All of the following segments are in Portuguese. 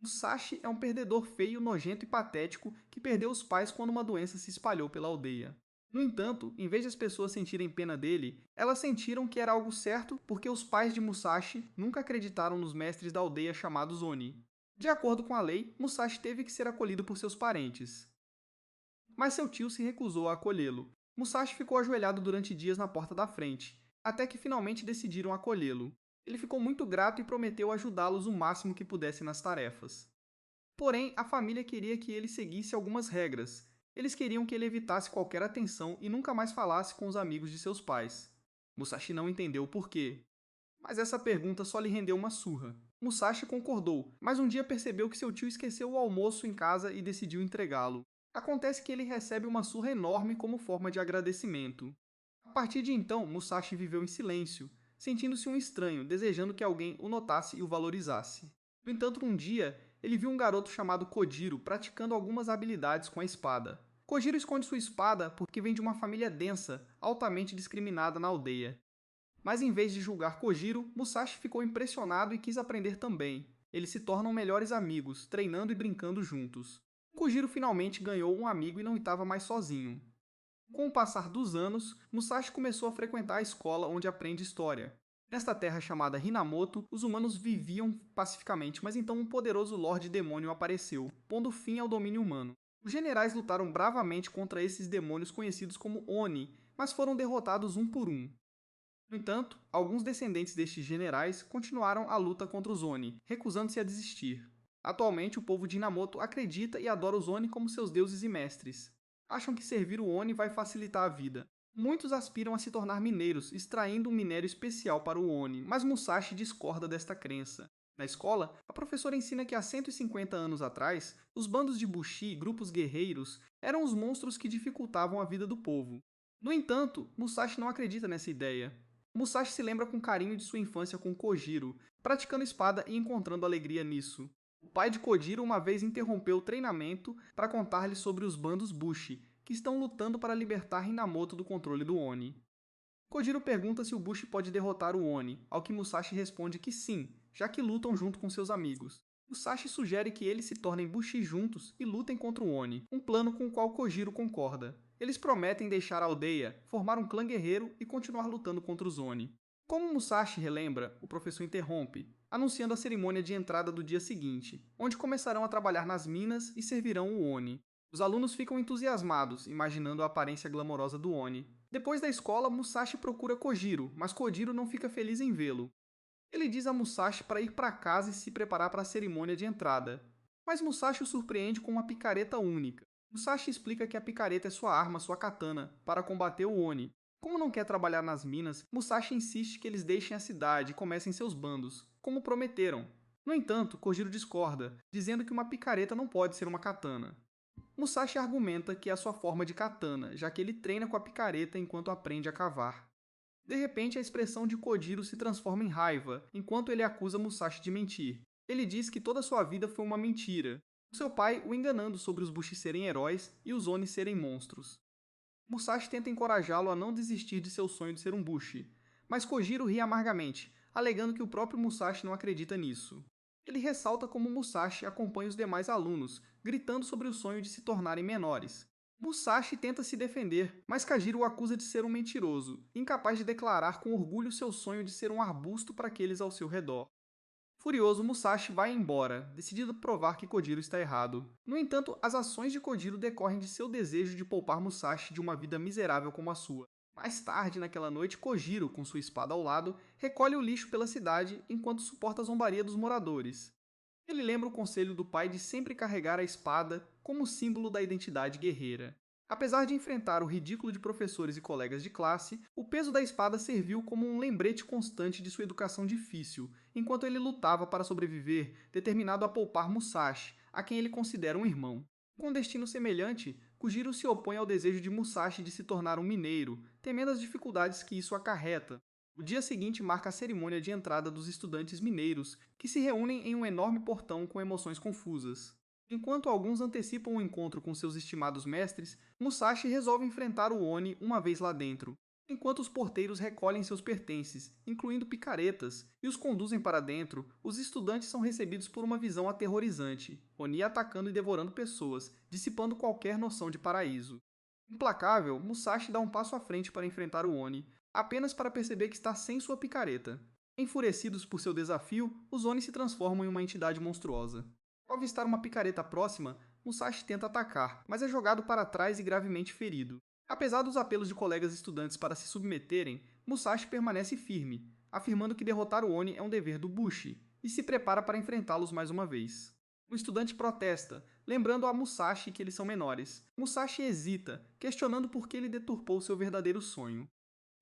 Musashi é um perdedor feio, nojento e patético que perdeu os pais quando uma doença se espalhou pela aldeia. No entanto, em vez de as pessoas sentirem pena dele, elas sentiram que era algo certo porque os pais de Musashi nunca acreditaram nos mestres da aldeia chamados Oni. De acordo com a lei, Musashi teve que ser acolhido por seus parentes. Mas seu tio se recusou a acolhê-lo. Musashi ficou ajoelhado durante dias na porta da frente, até que finalmente decidiram acolhê-lo. Ele ficou muito grato e prometeu ajudá-los o máximo que pudesse nas tarefas. Porém, a família queria que ele seguisse algumas regras. Eles queriam que ele evitasse qualquer atenção e nunca mais falasse com os amigos de seus pais. Musashi não entendeu o porquê. Mas essa pergunta só lhe rendeu uma surra. Musashi concordou, mas um dia percebeu que seu tio esqueceu o almoço em casa e decidiu entregá-lo. Acontece que ele recebe uma surra enorme como forma de agradecimento. A partir de então, Musashi viveu em silêncio, sentindo-se um estranho, desejando que alguém o notasse e o valorizasse. No entanto, um dia, ele viu um garoto chamado Kojiro praticando algumas habilidades com a espada. Kojiro esconde sua espada porque vem de uma família densa, altamente discriminada na aldeia. Mas em vez de julgar Kojiro, Musashi ficou impressionado e quis aprender também. Eles se tornam melhores amigos, treinando e brincando juntos. Kojiro finalmente ganhou um amigo e não estava mais sozinho. Com o passar dos anos, Musashi começou a frequentar a escola onde aprende história. Nesta terra chamada Hinamoto, os humanos viviam pacificamente, mas então um poderoso Lorde Demônio apareceu, pondo fim ao domínio humano. Os generais lutaram bravamente contra esses demônios conhecidos como Oni, mas foram derrotados um por um. No entanto, alguns descendentes destes generais continuaram a luta contra os Oni, recusando-se a desistir. Atualmente, o povo de Inamoto acredita e adora os Oni como seus deuses e mestres. Acham que servir o Oni vai facilitar a vida. Muitos aspiram a se tornar mineiros, extraindo um minério especial para o Oni, mas Musashi discorda desta crença. Na escola, a professora ensina que há 150 anos atrás, os bandos de Bushi, grupos guerreiros, eram os monstros que dificultavam a vida do povo. No entanto, Musashi não acredita nessa ideia. Musashi se lembra com carinho de sua infância com Kojiro, praticando espada e encontrando alegria nisso. O pai de Kojiro uma vez interrompeu o treinamento para contar-lhe sobre os bandos Bushi, que estão lutando para libertar Hinamoto do controle do Oni. Kojiro pergunta se o Bushi pode derrotar o Oni, ao que Musashi responde que sim, já que lutam junto com seus amigos. Musashi sugere que eles se tornem Bushi juntos e lutem contra o Oni, um plano com o qual Kojiro concorda. Eles prometem deixar a aldeia, formar um clã guerreiro e continuar lutando contra os Oni. Como Musashi relembra, o professor interrompe, anunciando a cerimônia de entrada do dia seguinte, onde começarão a trabalhar nas minas e servirão o Oni. Os alunos ficam entusiasmados, imaginando a aparência glamourosa do Oni. Depois da escola, Musashi procura Kojiro, mas Kojiro não fica feliz em vê-lo. Ele diz a Musashi para ir para casa e se preparar para a cerimônia de entrada. Mas Musashi o surpreende com uma picareta única. Musashi explica que a picareta é sua arma, sua katana, para combater o Oni. Como não quer trabalhar nas minas, Musashi insiste que eles deixem a cidade e comecem seus bandos, como prometeram. No entanto, Kojiro discorda, dizendo que uma picareta não pode ser uma katana. Musashi argumenta que é a sua forma de katana, já que ele treina com a picareta enquanto aprende a cavar. De repente, a expressão de Kojiro se transforma em raiva, enquanto ele acusa Musashi de mentir. Ele diz que toda sua vida foi uma mentira. Seu pai o enganando sobre os Bushi serem heróis e os Oni serem monstros. Musashi tenta encorajá-lo a não desistir de seu sonho de ser um Bushi, mas Kojiro ri amargamente, alegando que o próprio Musashi não acredita nisso. Ele ressalta como Musashi acompanha os demais alunos, gritando sobre o sonho de se tornarem menores. Musashi tenta se defender, mas Kajiro o acusa de ser um mentiroso, incapaz de declarar com orgulho seu sonho de ser um arbusto para aqueles ao seu redor. Furioso, Musashi vai embora, decidido a provar que Kojiro está errado. No entanto, as ações de Kojiro decorrem de seu desejo de poupar Musashi de uma vida miserável como a sua. Mais tarde, naquela noite, Kojiro, com sua espada ao lado, recolhe o lixo pela cidade enquanto suporta a zombaria dos moradores. Ele lembra o conselho do pai de sempre carregar a espada como símbolo da identidade guerreira. Apesar de enfrentar o ridículo de professores e colegas de classe, o peso da espada serviu como um lembrete constante de sua educação difícil, enquanto ele lutava para sobreviver, determinado a poupar Musashi, a quem ele considera um irmão. Com um destino semelhante, Kujiro se opõe ao desejo de Musashi de se tornar um mineiro, temendo as dificuldades que isso acarreta. O dia seguinte marca a cerimônia de entrada dos estudantes mineiros, que se reúnem em um enorme portão com emoções confusas. Enquanto alguns antecipam o encontro com seus estimados mestres, Musashi resolve enfrentar o Oni uma vez lá dentro. Enquanto os porteiros recolhem seus pertences, incluindo picaretas, e os conduzem para dentro, os estudantes são recebidos por uma visão aterrorizante, Oni atacando e devorando pessoas, dissipando qualquer noção de paraíso. Implacável, Musashi dá um passo à frente para enfrentar o Oni, apenas para perceber que está sem sua picareta. Enfurecidos por seu desafio, os Oni se transformam em uma entidade monstruosa. Ao avistar uma picareta próxima, Musashi tenta atacar, mas é jogado para trás e gravemente ferido. Apesar dos apelos de colegas estudantes para se submeterem, Musashi permanece firme, afirmando que derrotar o Oni é um dever do Bushi, e se prepara para enfrentá-los mais uma vez. O estudante protesta, lembrando a Musashi que eles são menores. Musashi hesita, questionando por que ele deturpou seu verdadeiro sonho.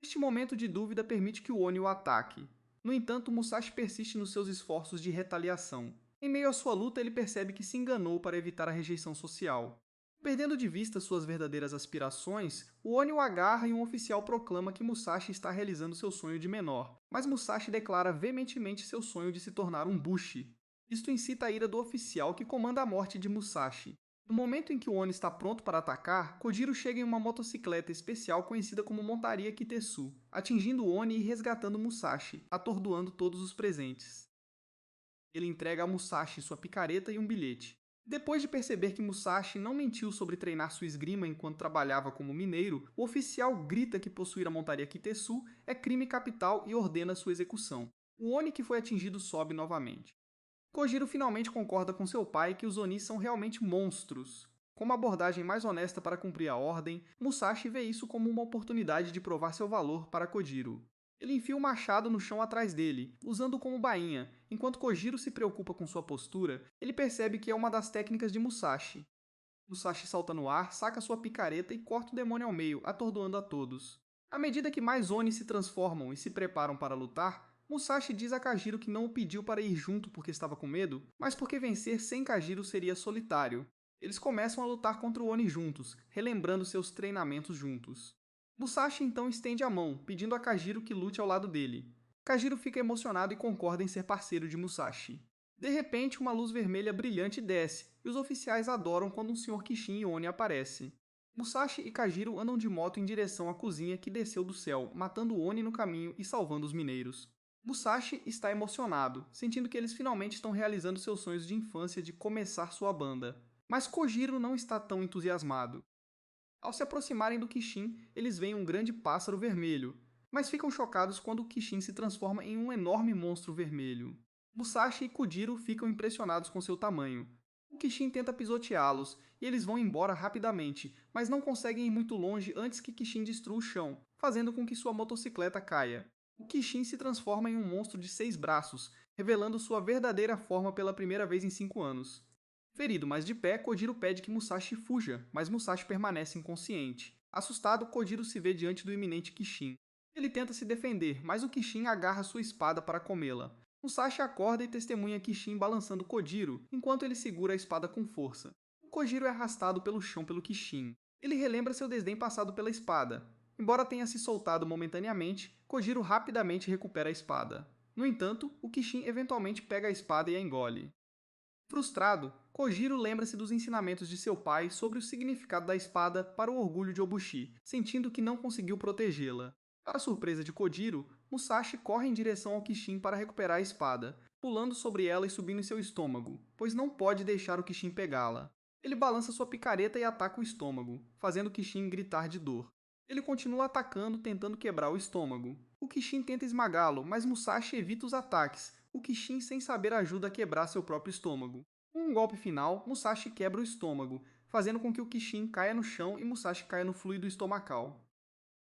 Este momento de dúvida permite que o Oni o ataque. No entanto, Musashi persiste nos seus esforços de retaliação. Em meio à sua luta, ele percebe que se enganou para evitar a rejeição social. Perdendo de vista suas verdadeiras aspirações, o Oni o agarra e um oficial proclama que Musashi está realizando seu sonho de menor, mas Musashi declara veementemente seu sonho de se tornar um Bushi. Isto incita a ira do oficial que comanda a morte de Musashi. No momento em que o Oni está pronto para atacar, Kojiro chega em uma motocicleta especial conhecida como Montaria Kitetsu, atingindo o Oni e resgatando Musashi, atordoando todos os presentes. Ele entrega a Musashi sua picareta e um bilhete. Depois de perceber que Musashi não mentiu sobre treinar sua esgrima enquanto trabalhava como mineiro, o oficial grita que possuir a montaria Kitetsu é crime capital e ordena sua execução. O Oni que foi atingido sobe novamente. Kojiro finalmente concorda com seu pai que os Oni são realmente monstros. Com uma abordagem mais honesta para cumprir a ordem, Musashi vê isso como uma oportunidade de provar seu valor para Kojiro. Ele enfia o machado no chão atrás dele, usando-o como bainha. Enquanto Kojiro se preocupa com sua postura, ele percebe que é uma das técnicas de Musashi. Musashi salta no ar, saca sua picareta e corta o demônio ao meio, atordoando a todos. À medida que mais Oni se transformam e se preparam para lutar, Musashi diz a Kajiro que não o pediu para ir junto porque estava com medo, mas porque vencer sem Kajiro seria solitário. Eles começam a lutar contra o Oni juntos, relembrando seus treinamentos juntos. Musashi então estende a mão, pedindo a Kajiro que lute ao lado dele. Kajiro fica emocionado e concorda em ser parceiro de Musashi. De repente, uma luz vermelha brilhante desce, e os oficiais adoram quando um Sr. Kishin e Oni aparece. Musashi e Kajiro andam de moto em direção à cozinha que desceu do céu, matando Oni no caminho e salvando os mineiros. Musashi está emocionado, sentindo que eles finalmente estão realizando seus sonhos de infância de começar sua banda. Mas Kojiro não está tão entusiasmado. Ao se aproximarem do Kishin, eles veem um grande pássaro vermelho, mas ficam chocados quando o Kishin se transforma em um enorme monstro vermelho. Musashi e Kojiro ficam impressionados com seu tamanho. O Kishin tenta pisoteá-los, e eles vão embora rapidamente, mas não conseguem ir muito longe antes que Kishin destrua o chão, fazendo com que sua motocicleta caia. O Kishin se transforma em um monstro de 6 braços, revelando sua verdadeira forma pela primeira vez em 5 anos. Ferido, mas de pé, Kojiro pede que Musashi fuja, mas Musashi permanece inconsciente. Assustado, Kojiro se vê diante do iminente Kishin. Ele tenta se defender, mas o Kishin agarra sua espada para comê-la. Musashi acorda e testemunha Kishin balançando Kojiro, enquanto ele segura a espada com força. Kojiro é arrastado pelo chão pelo Kishin. Ele relembra seu desdém passado pela espada. Embora tenha se soltado momentaneamente, Kojiro rapidamente recupera a espada. No entanto, o Kishin eventualmente pega a espada e a engole. Frustrado, Kojiro lembra-se dos ensinamentos de seu pai sobre o significado da espada para o orgulho de Obushi, sentindo que não conseguiu protegê-la. Para surpresa de Kojiro, Musashi corre em direção ao Kishin para recuperar a espada, pulando sobre ela e subindo em seu estômago, pois não pode deixar o Kishin pegá-la. Ele balança sua picareta e ataca o estômago, fazendo o Kishin gritar de dor. Ele continua atacando, tentando quebrar o estômago. O Kishin tenta esmagá-lo, mas Musashi evita os ataques. O Kishin, sem saber, ajuda a quebrar seu próprio estômago. Com um golpe final, Musashi quebra o estômago, fazendo com que o Kishin caia no chão e Musashi caia no fluido estomacal.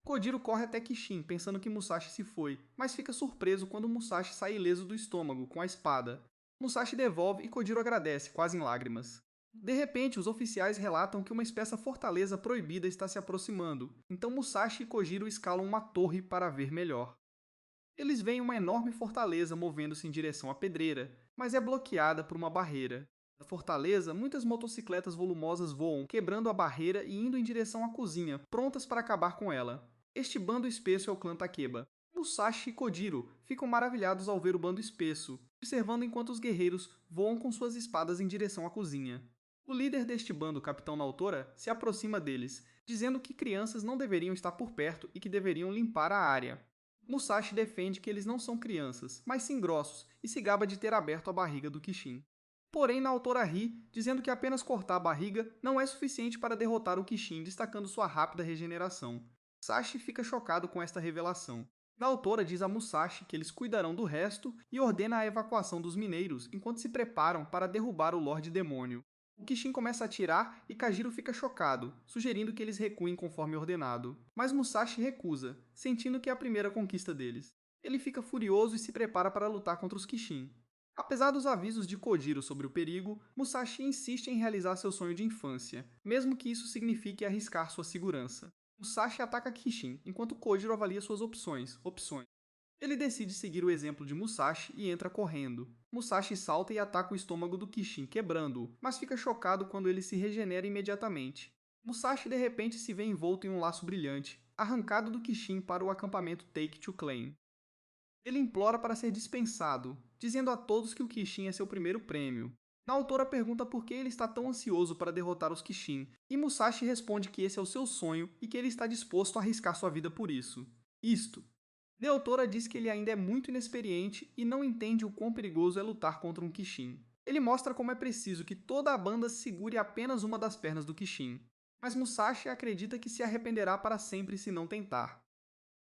Kojiro corre até Kishin, pensando que Musashi se foi, mas fica surpreso quando Musashi sai ileso do estômago, com a espada. Musashi devolve e Kojiro agradece, quase em lágrimas. De repente, os oficiais relatam que uma espessa fortaleza proibida está se aproximando, então Musashi e Kojiro escalam uma torre para ver melhor. Eles veem uma enorme fortaleza movendo-se em direção à pedreira, mas é bloqueada por uma barreira. Da fortaleza, muitas motocicletas volumosas voam, quebrando a barreira e indo em direção à cozinha, prontas para acabar com ela. Este bando espesso é o clã Takeba. Musashi e Kojiro ficam maravilhados ao ver o bando espesso, observando enquanto os guerreiros voam com suas espadas em direção à cozinha. O líder deste bando, o Capitão Naotora, se aproxima deles, dizendo que crianças não deveriam estar por perto e que deveriam limpar a área. Musashi defende que eles não são crianças, mas sim grossos, e se gaba de ter aberto a barriga do Kishin. Porém, Naotora ri, dizendo que apenas cortar a barriga não é suficiente para derrotar o Kishin, destacando sua rápida regeneração. Musashi fica chocado com esta revelação. Naotora diz a Musashi que eles cuidarão do resto e ordena a evacuação dos mineiros enquanto se preparam para derrubar o Lorde Demônio. O Kishin começa a atirar e Kajiro fica chocado, sugerindo que eles recuem conforme ordenado. Mas Musashi recusa, sentindo que é a primeira conquista deles. Ele fica furioso e se prepara para lutar contra os Kishin. Apesar dos avisos de Kojiro sobre o perigo, Musashi insiste em realizar seu sonho de infância, mesmo que isso signifique arriscar sua segurança. Musashi ataca Kishin, enquanto Kojiro avalia suas opções. Ele decide seguir o exemplo de Musashi e entra correndo. Musashi salta e ataca o estômago do Kishin, quebrando-o, mas fica chocado quando ele se regenera imediatamente. Musashi de repente se vê envolto em um laço brilhante, arrancado do Kishin para o acampamento Take to Claim. Ele implora para ser dispensado, dizendo a todos que o Kishin é seu primeiro prêmio. Naotora pergunta por que ele está tão ansioso para derrotar os Kishin, e Musashi responde que esse é o seu sonho e que ele está disposto a arriscar sua vida por isso. Naotora diz que ele ainda é muito inexperiente e não entende o quão perigoso é lutar contra um Kishin. Ele mostra como é preciso que toda a banda segure apenas uma das pernas do Kishin, mas Musashi acredita que se arrependerá para sempre se não tentar.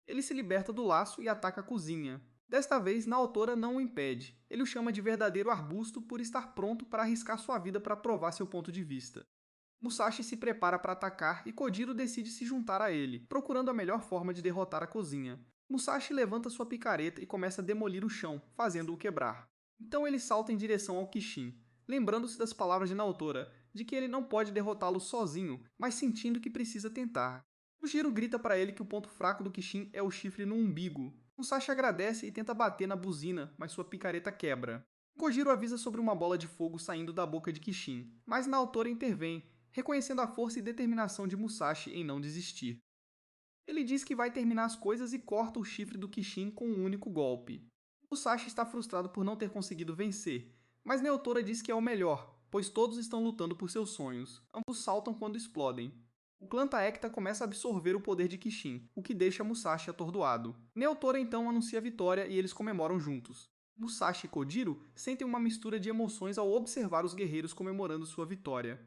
Ele se liberta do laço e ataca a cozinha. Desta vez, Naotora não o impede. Ele o chama de verdadeiro arbusto por estar pronto para arriscar sua vida para provar seu ponto de vista. Musashi se prepara para atacar e Kojiro decide se juntar a ele, procurando a melhor forma de derrotar a cozinha. Musashi levanta sua picareta e começa a demolir o chão, fazendo-o quebrar. Então ele salta em direção ao Kishin, lembrando-se das palavras de Naotora, de que ele não pode derrotá-lo sozinho, mas sentindo que precisa tentar. Kojiro grita para ele que o ponto fraco do Kishin é o chifre no umbigo. Musashi agradece e tenta bater na buzina, mas sua picareta quebra. Kojiro avisa sobre uma bola de fogo saindo da boca de Kishin, mas Naotora intervém, reconhecendo a força e determinação de Musashi em não desistir. Ele diz que vai terminar as coisas e corta o chifre do Kishin com um único golpe. Musashi está frustrado por não ter conseguido vencer, mas Naotora diz que é o melhor, pois todos estão lutando por seus sonhos. Ambos saltam quando explodem. O clã Taekta começa a absorver o poder de Kishin, o que deixa Musashi atordoado. Naotora então anuncia a vitória e eles comemoram juntos. Musashi e Kojiro sentem uma mistura de emoções ao observar os guerreiros comemorando sua vitória.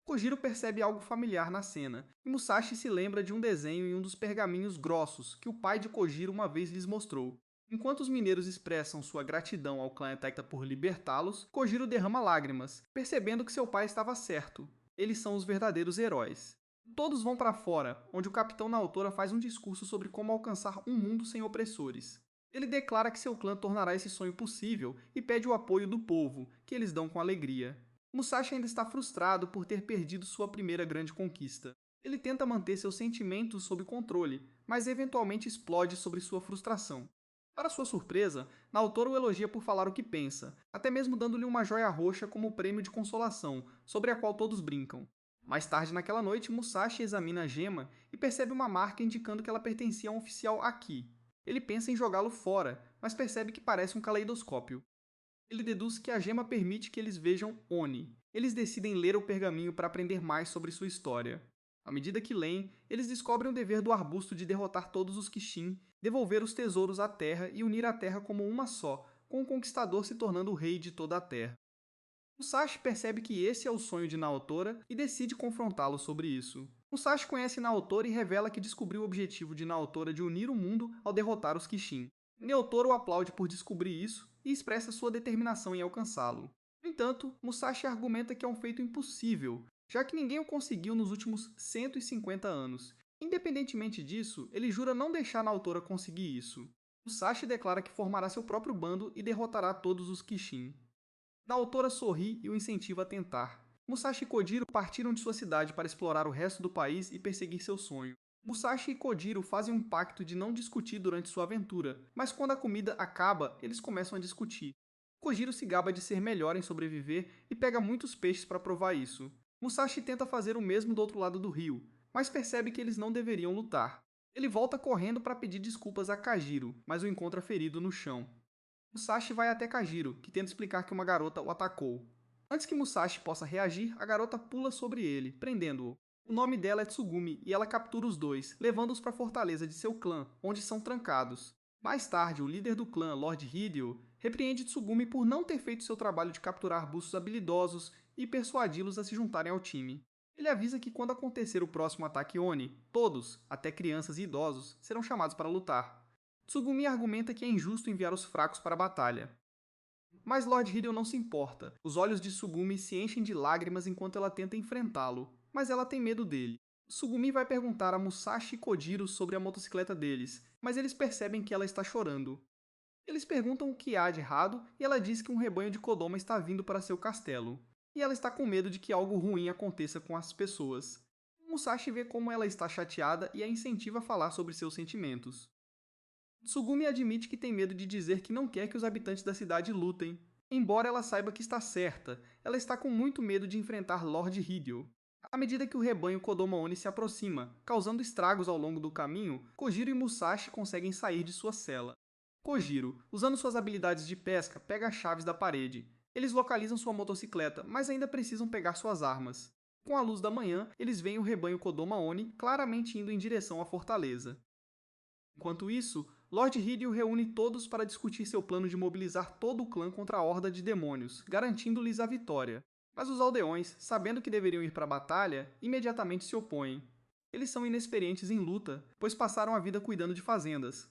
Kojiro percebe algo familiar na cena, e Musashi se lembra de um desenho em um dos pergaminhos grossos que o pai de Kojiro uma vez lhes mostrou. Enquanto os mineiros expressam sua gratidão ao clã Taekta por libertá-los, Kojiro derrama lágrimas, percebendo que seu pai estava certo. Eles são os verdadeiros heróis. Todos vão para fora, onde o Capitão Naotora faz um discurso sobre como alcançar um mundo sem opressores. Ele declara que seu clã tornará esse sonho possível e pede o apoio do povo, que eles dão com alegria. Musashi ainda está frustrado por ter perdido sua primeira grande conquista. Ele tenta manter seus sentimentos sob controle, mas eventualmente explode sobre sua frustração. Para sua surpresa, Naotora o elogia por falar o que pensa, até mesmo dando-lhe uma joia roxa como prêmio de consolação, sobre a qual todos brincam. Mais tarde naquela noite, Musashi examina a gema e percebe uma marca indicando que ela pertencia a um oficial Aki. Ele pensa em jogá-lo fora, mas percebe que parece um caleidoscópio. Ele deduz que a gema permite que eles vejam Oni. Eles decidem ler o pergaminho para aprender mais sobre sua história. À medida que leem, eles descobrem o dever do arbusto de derrotar todos os Kishin, devolver os tesouros à Terra e unir a Terra como uma só, com o Conquistador se tornando o rei de toda a Terra. Musashi percebe que esse é o sonho de Naotora e decide confrontá-lo sobre isso. Musashi conhece Naotora e revela que descobriu o objetivo de Naotora de unir o mundo ao derrotar os Kishin. Naotora o aplaude por descobrir isso e expressa sua determinação em alcançá-lo. No entanto, Musashi argumenta que é um feito impossível, já que ninguém o conseguiu nos últimos 150 anos. Independentemente disso, ele jura não deixar Naotora conseguir isso. Musashi declara que formará seu próprio bando e derrotará todos os Kishin. Naotora sorri e o incentiva a tentar. Musashi e Kojiro partiram de sua cidade para explorar o resto do país e perseguir seu sonho. Musashi e Kojiro fazem um pacto de não discutir durante sua aventura, mas quando a comida acaba, eles começam a discutir. Kojiro se gaba de ser melhor em sobreviver e pega muitos peixes para provar isso. Musashi tenta fazer o mesmo do outro lado do rio, mas percebe que eles não deveriam lutar. Ele volta correndo para pedir desculpas a Kajiro, mas o encontra ferido no chão. Musashi vai até Kajiro, que tenta explicar que uma garota o atacou. Antes que Musashi possa reagir, a garota pula sobre ele, prendendo-o. O nome dela é Tsugumi e ela captura os dois, levando-os para a fortaleza de seu clã, onde são trancados. Mais tarde, o líder do clã, Lord Hideo, repreende Tsugumi por não ter feito seu trabalho de capturar bustos habilidosos e persuadi-los a se juntarem ao time. Ele avisa que quando acontecer o próximo ataque Oni, todos, até crianças e idosos, serão chamados para lutar. Tsugumi argumenta que é injusto enviar os fracos para a batalha. Mas Lord Hideo não se importa. Os olhos de Tsugumi se enchem de lágrimas enquanto ela tenta enfrentá-lo, mas ela tem medo dele. Tsugumi vai perguntar a Musashi e Kojiro sobre a motocicleta deles, mas eles percebem que ela está chorando. Eles perguntam o que há de errado e ela diz que um rebanho de Kodama está vindo para seu castelo. E ela está com medo de que algo ruim aconteça com as pessoas. Musashi vê como ela está chateada e a incentiva a falar sobre seus sentimentos. Tsugumi admite que tem medo de dizer que não quer que os habitantes da cidade lutem. Embora ela saiba que está certa, ela está com muito medo de enfrentar Lord Hideo. À medida que o rebanho Kodama Oni se aproxima, causando estragos ao longo do caminho, Kojiro e Musashi conseguem sair de sua cela. Kojiro, usando suas habilidades de pesca, pega as chaves da parede. Eles localizam sua motocicleta, mas ainda precisam pegar suas armas. Com a luz da manhã, eles veem o rebanho Kodama Oni claramente indo em direção à fortaleza. Enquanto isso, Lord Hideo reúne todos para discutir seu plano de mobilizar todo o clã contra a horda de demônios, garantindo-lhes a vitória. Mas os aldeões, sabendo que deveriam ir para a batalha, imediatamente se opõem. Eles são inexperientes em luta, pois passaram a vida cuidando de fazendas.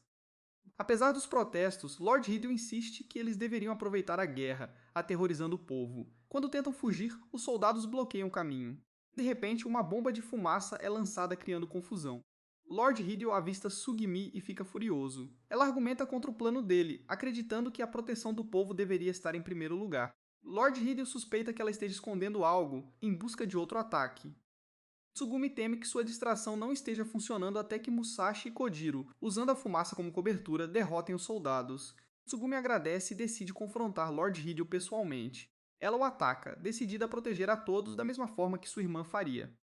Apesar dos protestos, Lord Hideo insiste que eles deveriam aproveitar a guerra, aterrorizando o povo. Quando tentam fugir, os soldados bloqueiam o caminho. De repente, uma bomba de fumaça é lançada criando confusão. Lord Hideo avista Sugimi e fica furioso. Ela argumenta contra o plano dele, acreditando que a proteção do povo deveria estar em primeiro lugar. Lord Hideo suspeita que ela esteja escondendo algo em busca de outro ataque. Tsugumi teme que sua distração não esteja funcionando até que Musashi e Kojiro, usando a fumaça como cobertura, derrotem os soldados. Tsugumi agradece e decide confrontar Lord Hideo pessoalmente. Ela o ataca, decidida a proteger a todos da mesma forma que sua irmã faria.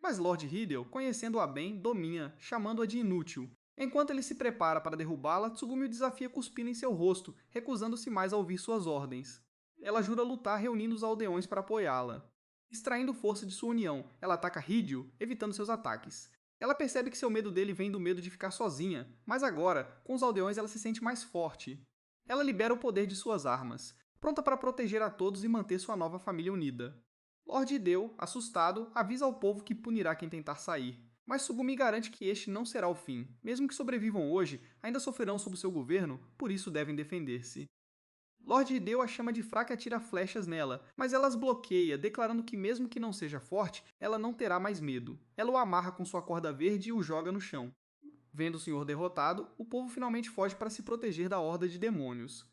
Mas Lord Hideo, conhecendo-a bem, domina, chamando-a de inútil. Enquanto ele se prepara para derrubá-la, Tsugumi o desafia cuspindo em seu rosto, recusando-se mais a ouvir suas ordens. Ela jura lutar reunindo os aldeões para apoiá-la. Extraindo força de sua união, ela ataca Hideo, evitando seus ataques. Ela percebe que seu medo dele vem do medo de ficar sozinha, mas agora, com os aldeões ela se sente mais forte. Ela libera o poder de suas armas, pronta para proteger a todos e manter sua nova família unida. Lord Hideo, assustado, avisa ao povo que punirá quem tentar sair. Mas Tsugumi garante que este não será o fim. Mesmo que sobrevivam hoje, ainda sofrerão sob seu governo, por isso devem defender-se. Lord Hideo a chama de fraca e atira flechas nela, mas ela as bloqueia, declarando que mesmo que não seja forte, ela não terá mais medo. Ela o amarra com sua corda verde e o joga no chão. Vendo o senhor derrotado, o povo finalmente foge para se proteger da horda de demônios.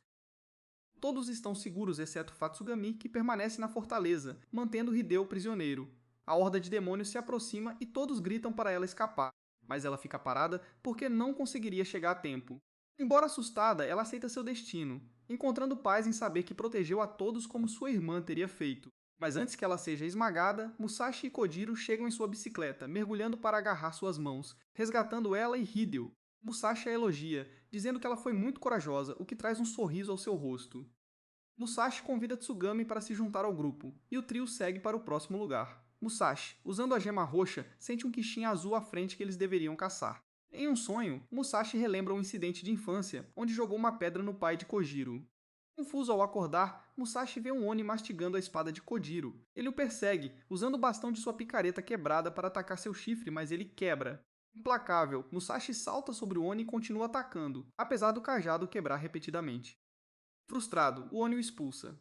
Todos estão seguros exceto Fatsugami, que permanece na fortaleza, mantendo Hideo prisioneiro. A horda de demônios se aproxima e todos gritam para ela escapar, mas ela fica parada porque não conseguiria chegar a tempo. Embora assustada, ela aceita seu destino, encontrando paz em saber que protegeu a todos como sua irmã teria feito. Mas antes que ela seja esmagada, Musashi e Kojiro chegam em sua bicicleta, mergulhando para agarrar suas mãos, resgatando ela e Hideo. Musashi a elogia, dizendo que ela foi muito corajosa, o que traz um sorriso ao seu rosto. Musashi convida Tsugami para se juntar ao grupo, e o trio segue para o próximo lugar. Musashi, usando a gema roxa, sente um Kishin azul à frente que eles deveriam caçar. Em um sonho, Musashi relembra um incidente de infância, onde jogou uma pedra no pai de Kojiro. Confuso ao acordar, Musashi vê um Oni mastigando a espada de Kojiro. Ele o persegue, usando o bastão de sua picareta quebrada para atacar seu chifre, mas ele quebra. Implacável, Musashi salta sobre o Oni e continua atacando, apesar do cajado quebrar repetidamente. Frustrado, o Oni o expulsa.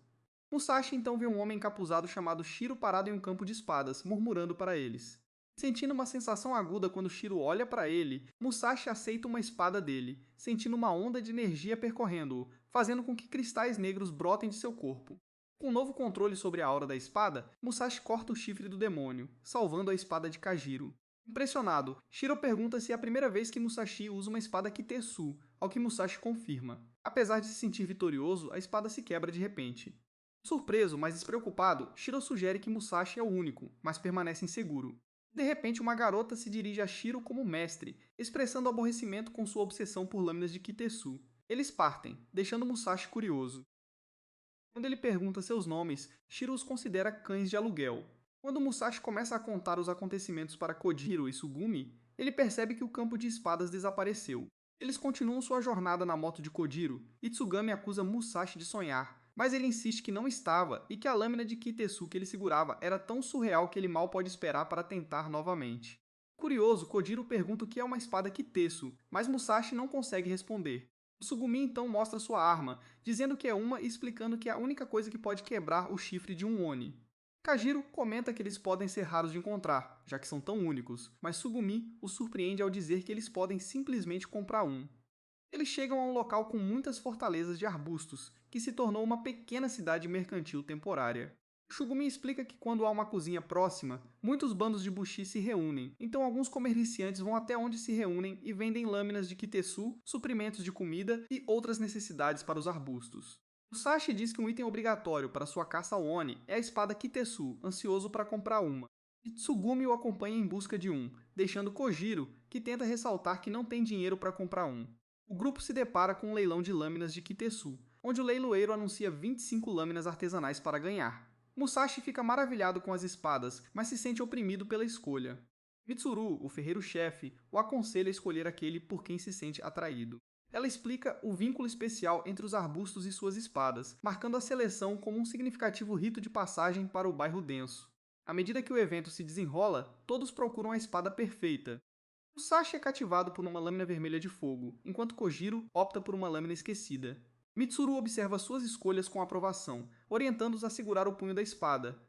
Musashi então vê um homem encapuzado chamado Shiro parado em um campo de espadas, murmurando para eles. Sentindo uma sensação aguda quando Shiro olha para ele, Musashi aceita uma espada dele, sentindo uma onda de energia percorrendo-o, fazendo com que cristais negros brotem de seu corpo. Com um novo controle sobre a aura da espada, Musashi corta o chifre do demônio, salvando a espada de Kajiro. Impressionado, Shiro pergunta se é a primeira vez que Musashi usa uma espada Kitetsu, ao que Musashi confirma. Apesar de se sentir vitorioso, a espada se quebra de repente. Surpreso, mas despreocupado, Shiro sugere que Musashi é o único, mas permanece inseguro. De repente, uma garota se dirige a Shiro como mestre, expressando aborrecimento com sua obsessão por lâminas de Kitetsu. Eles partem, deixando Musashi curioso. Quando ele pergunta seus nomes, Shiro os considera cães de aluguel. Quando Musashi começa a contar os acontecimentos para Kojiro e Sugumi, ele percebe que o campo de espadas desapareceu. Eles continuam sua jornada na moto de Kojiro e Tsugami acusa Musashi de sonhar, mas ele insiste que não estava e que a lâmina de Kitesu que ele segurava era tão surreal que ele mal pode esperar para tentar novamente. Curioso, Kojiro pergunta o que é uma espada Kitesu, mas Musashi não consegue responder. Sugumi então mostra sua arma, dizendo que é uma e explicando que é a única coisa que pode quebrar o chifre de um Oni. Kajiro comenta que eles podem ser raros de encontrar, já que são tão únicos, mas Sugumi os surpreende ao dizer que eles podem simplesmente comprar um. Eles chegam a um local com muitas fortalezas de arbustos, que se tornou uma pequena cidade mercantil temporária. Shugumi explica que quando há uma cozinha próxima, muitos bandos de Bushi se reúnem, então alguns comerciantes vão até onde se reúnem e vendem lâminas de Kitesu, suprimentos de comida e outras necessidades para os arbustos. Musashi diz que um item obrigatório para sua caça ao Oni é a espada Kitesu, ansioso para comprar uma. E Tsugumi o acompanha em busca de um, deixando Kojiro, que tenta ressaltar que não tem dinheiro para comprar um. O grupo se depara com um leilão de lâminas de Kitesu, onde o leiloeiro anuncia 25 lâminas artesanais para ganhar. Musashi fica maravilhado com as espadas, mas se sente oprimido pela escolha. Mitsuru, o ferreiro-chefe, o aconselha a escolher aquele por quem se sente atraído. Ela explica o vínculo especial entre os arbustos e suas espadas, marcando a seleção como um significativo rito de passagem para o bairro denso. À medida que o evento se desenrola, todos procuram a espada perfeita. Musashi é cativado por uma lâmina vermelha de fogo, enquanto Kojiro opta por uma lâmina esquecida. Mitsuru observa suas escolhas com aprovação, orientando-os a segurar o punho da espada.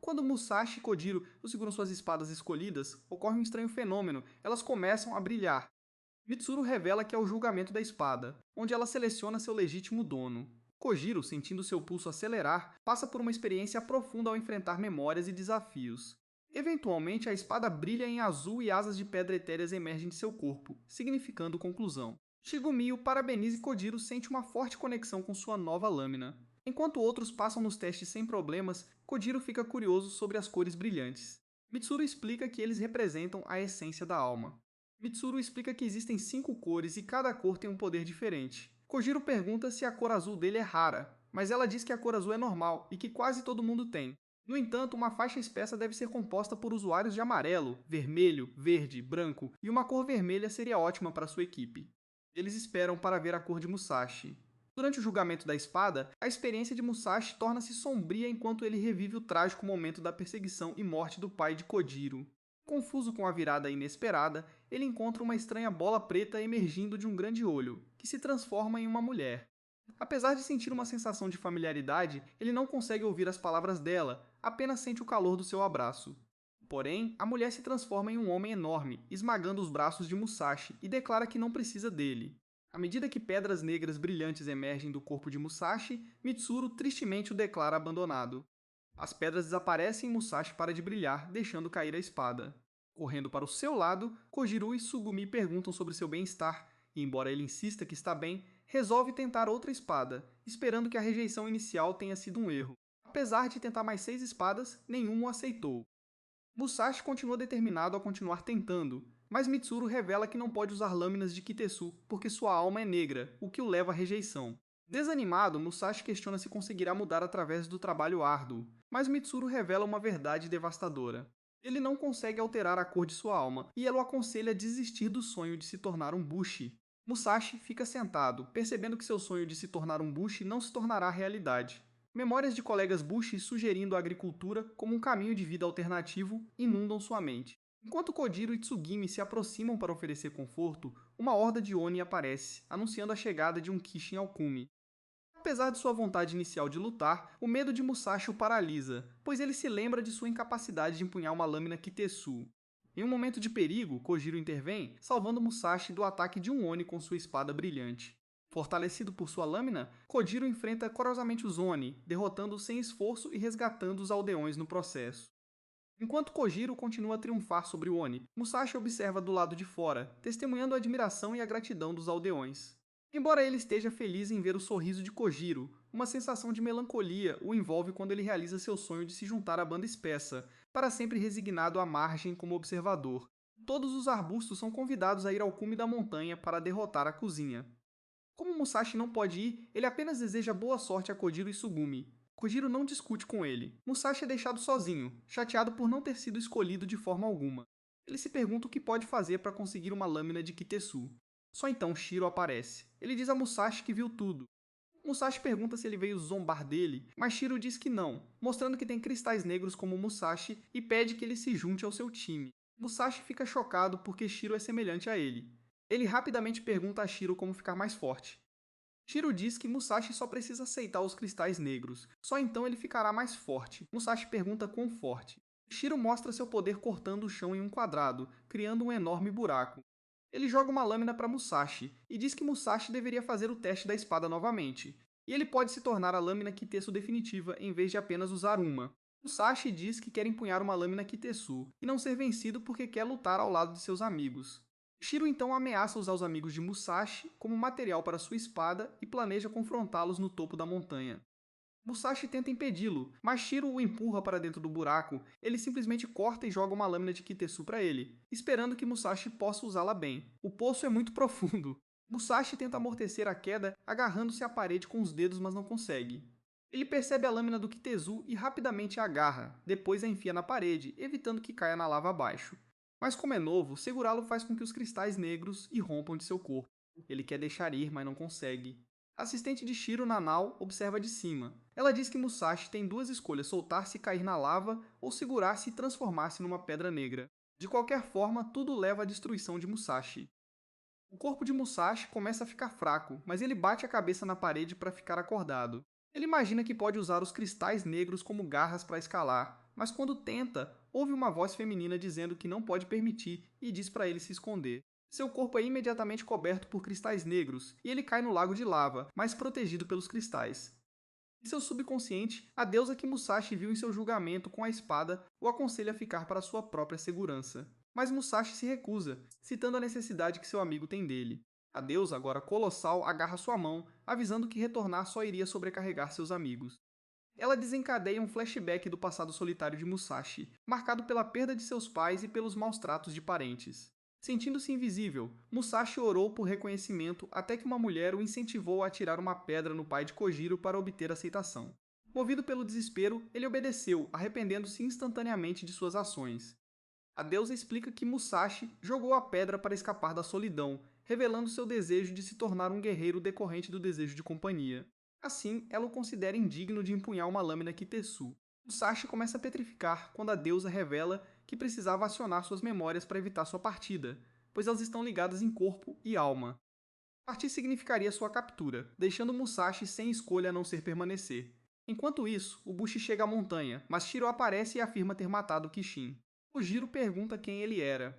Quando Musashi e Kojiro seguram suas espadas escolhidas, ocorre um estranho fenômeno, elas começam a brilhar. Mitsuru revela que é o julgamento da espada, onde ela seleciona seu legítimo dono. Kojiro, sentindo seu pulso acelerar, passa por uma experiência profunda ao enfrentar memórias e desafios. Eventualmente, a espada brilha em azul e asas de pedra etéreas emergem de seu corpo, significando conclusão. Shigumi o parabeniza e Kojiro sente uma forte conexão com sua nova lâmina. Enquanto outros passam nos testes sem problemas, Kojiro fica curioso sobre as cores brilhantes. Mitsuru explica que eles representam a essência da alma. Mitsuru explica que existem 5 cores e cada cor tem um poder diferente. Kojiro pergunta se a cor azul dele é rara, mas ela diz que a cor azul é normal e que quase todo mundo tem. No entanto, uma faixa espessa deve ser composta por usuários de amarelo, vermelho, verde, branco, e uma cor vermelha seria ótima para sua equipe. Eles esperam para ver a cor de Musashi. Durante o julgamento da espada, a experiência de Musashi torna-se sombria enquanto ele revive o trágico momento da perseguição e morte do pai de Kojiro. Confuso com a virada inesperada, ele encontra uma estranha bola preta emergindo de um grande olho, que se transforma em uma mulher. Apesar de sentir uma sensação de familiaridade, ele não consegue ouvir as palavras dela, apenas sente o calor do seu abraço. Porém, a mulher se transforma em um homem enorme, esmagando os braços de Musashi e declara que não precisa dele. À medida que pedras negras brilhantes emergem do corpo de Musashi, Mitsuru tristemente o declara abandonado. As pedras desaparecem e Musashi para de brilhar, deixando cair a espada. Correndo para o seu lado, Kojiro e Sugumi perguntam sobre seu bem-estar, e embora ele insista que está bem, resolve tentar outra espada, esperando que a rejeição inicial tenha sido um erro. Apesar de tentar mais 6 espadas, nenhum o aceitou. Musashi continua determinado a continuar tentando, mas Mitsuru revela que não pode usar lâminas de Kitesu porque sua alma é negra, o que o leva à rejeição. Desanimado, Musashi questiona se conseguirá mudar através do trabalho árduo, mas Mitsuru revela uma verdade devastadora. Ele não consegue alterar a cor de sua alma, e ela o aconselha a desistir do sonho de se tornar um Bushi. Musashi fica sentado, percebendo que seu sonho de se tornar um Bushi não se tornará realidade. Memórias de colegas Bushi sugerindo a agricultura como um caminho de vida alternativo inundam sua mente. Enquanto Kojiro e Tsugimi se aproximam para oferecer conforto, uma horda de Oni aparece, anunciando a chegada de um Kishin Alkumi. Apesar de sua vontade inicial de lutar, o medo de Musashi o paralisa, pois ele se lembra de sua incapacidade de empunhar uma lâmina Kitesu. Em um momento de perigo, Kojiro intervém, salvando Musashi do ataque de um Oni com sua espada brilhante. Fortalecido por sua lâmina, Kojiro enfrenta corosamente os Oni, derrotando-os sem esforço e resgatando os aldeões no processo. Enquanto Kojiro continua a triunfar sobre o Oni, Musashi observa do lado de fora, testemunhando a admiração e a gratidão dos aldeões. Embora ele esteja feliz em ver o sorriso de Kojiro, uma sensação de melancolia o envolve quando ele realiza seu sonho de se juntar à banda espessa, para sempre resignado à margem como observador. Todos os arbustos são convidados a ir ao cume da montanha para derrotar a cozinha. Como Musashi não pode ir, ele apenas deseja boa sorte a Kojiro e Sugumi. Kojiro não discute com ele. Musashi é deixado sozinho, chateado por não ter sido escolhido de forma alguma. Ele se pergunta o que pode fazer para conseguir uma lâmina de Kitesu. Só então Shiro aparece. Ele diz a Musashi que viu tudo. Musashi pergunta se ele veio zombar dele, mas Shiro diz que não, mostrando que tem cristais negros como Musashi e pede que ele se junte ao seu time. Musashi fica chocado porque Shiro é semelhante a ele. Ele rapidamente pergunta a Shiro como ficar mais forte. Shiro diz que Musashi só precisa aceitar os cristais negros, só então ele ficará mais forte. Musashi pergunta quão forte. Shiro mostra seu poder cortando o chão em um quadrado, criando um enorme buraco. Ele joga uma lâmina para Musashi e diz que Musashi deveria fazer o teste da espada novamente, e ele pode se tornar a lâmina Kitesu definitiva em vez de apenas usar uma. Musashi diz que quer empunhar uma lâmina Kitesu e não ser vencido porque quer lutar ao lado de seus amigos. Shiro então ameaça usar os amigos de Musashi como material para sua espada e planeja confrontá-los no topo da montanha. Musashi tenta impedi-lo, mas Shiro o empurra para dentro do buraco. Ele simplesmente corta e joga uma lâmina de Kitesu para ele, esperando que Musashi possa usá-la bem. O poço é muito profundo. Musashi tenta amortecer a queda agarrando-se à parede com os dedos, mas não consegue. Ele percebe a lâmina do Kitesu e rapidamente a agarra, depois a enfia na parede, evitando que caia na lava abaixo. Mas como é novo, segurá-lo faz com que os cristais negros irrompam de seu corpo. Ele quer deixar ir, mas não consegue. A assistente de Shiro, Nanao, observa de cima. Ela diz que Musashi tem duas escolhas: soltar-se e cair na lava ou segurar-se e transformar-se numa pedra negra. De qualquer forma, tudo leva à destruição de Musashi. O corpo de Musashi começa a ficar fraco, mas ele bate a cabeça na parede para ficar acordado. Ele imagina que pode usar os cristais negros como garras para escalar, mas quando tenta, ouve uma voz feminina dizendo que não pode permitir e diz para ele se esconder. Seu corpo é imediatamente coberto por cristais negros e ele cai no lago de lava, mas protegido pelos cristais. Em seu subconsciente, a deusa que Musashi viu em seu julgamento com a espada o aconselha a ficar para sua própria segurança. Mas Musashi se recusa, citando a necessidade que seu amigo tem dele. A deusa, agora colossal, agarra sua mão, avisando que retornar só iria sobrecarregar seus amigos. Ela desencadeia um flashback do passado solitário de Musashi, marcado pela perda de seus pais e pelos maus tratos de parentes. Sentindo-se invisível, Musashi orou por reconhecimento até que uma mulher o incentivou a atirar uma pedra no pai de Kojiro para obter aceitação. Movido pelo desespero, ele obedeceu, arrependendo-se instantaneamente de suas ações. A deusa explica que Musashi jogou a pedra para escapar da solidão, revelando seu desejo de se tornar um guerreiro decorrente do desejo de companhia. Assim, ela o considera indigno de empunhar uma lâmina Kitesu. Musashi começa a petrificar quando a deusa revela que precisava acionar suas memórias para evitar sua partida, pois elas estão ligadas em corpo e alma. Partir significaria sua captura, deixando Musashi sem escolha a não ser permanecer. Enquanto isso, o Bushi chega à montanha, mas Shiro aparece e afirma ter matado Kishin. Kojiro pergunta quem ele era.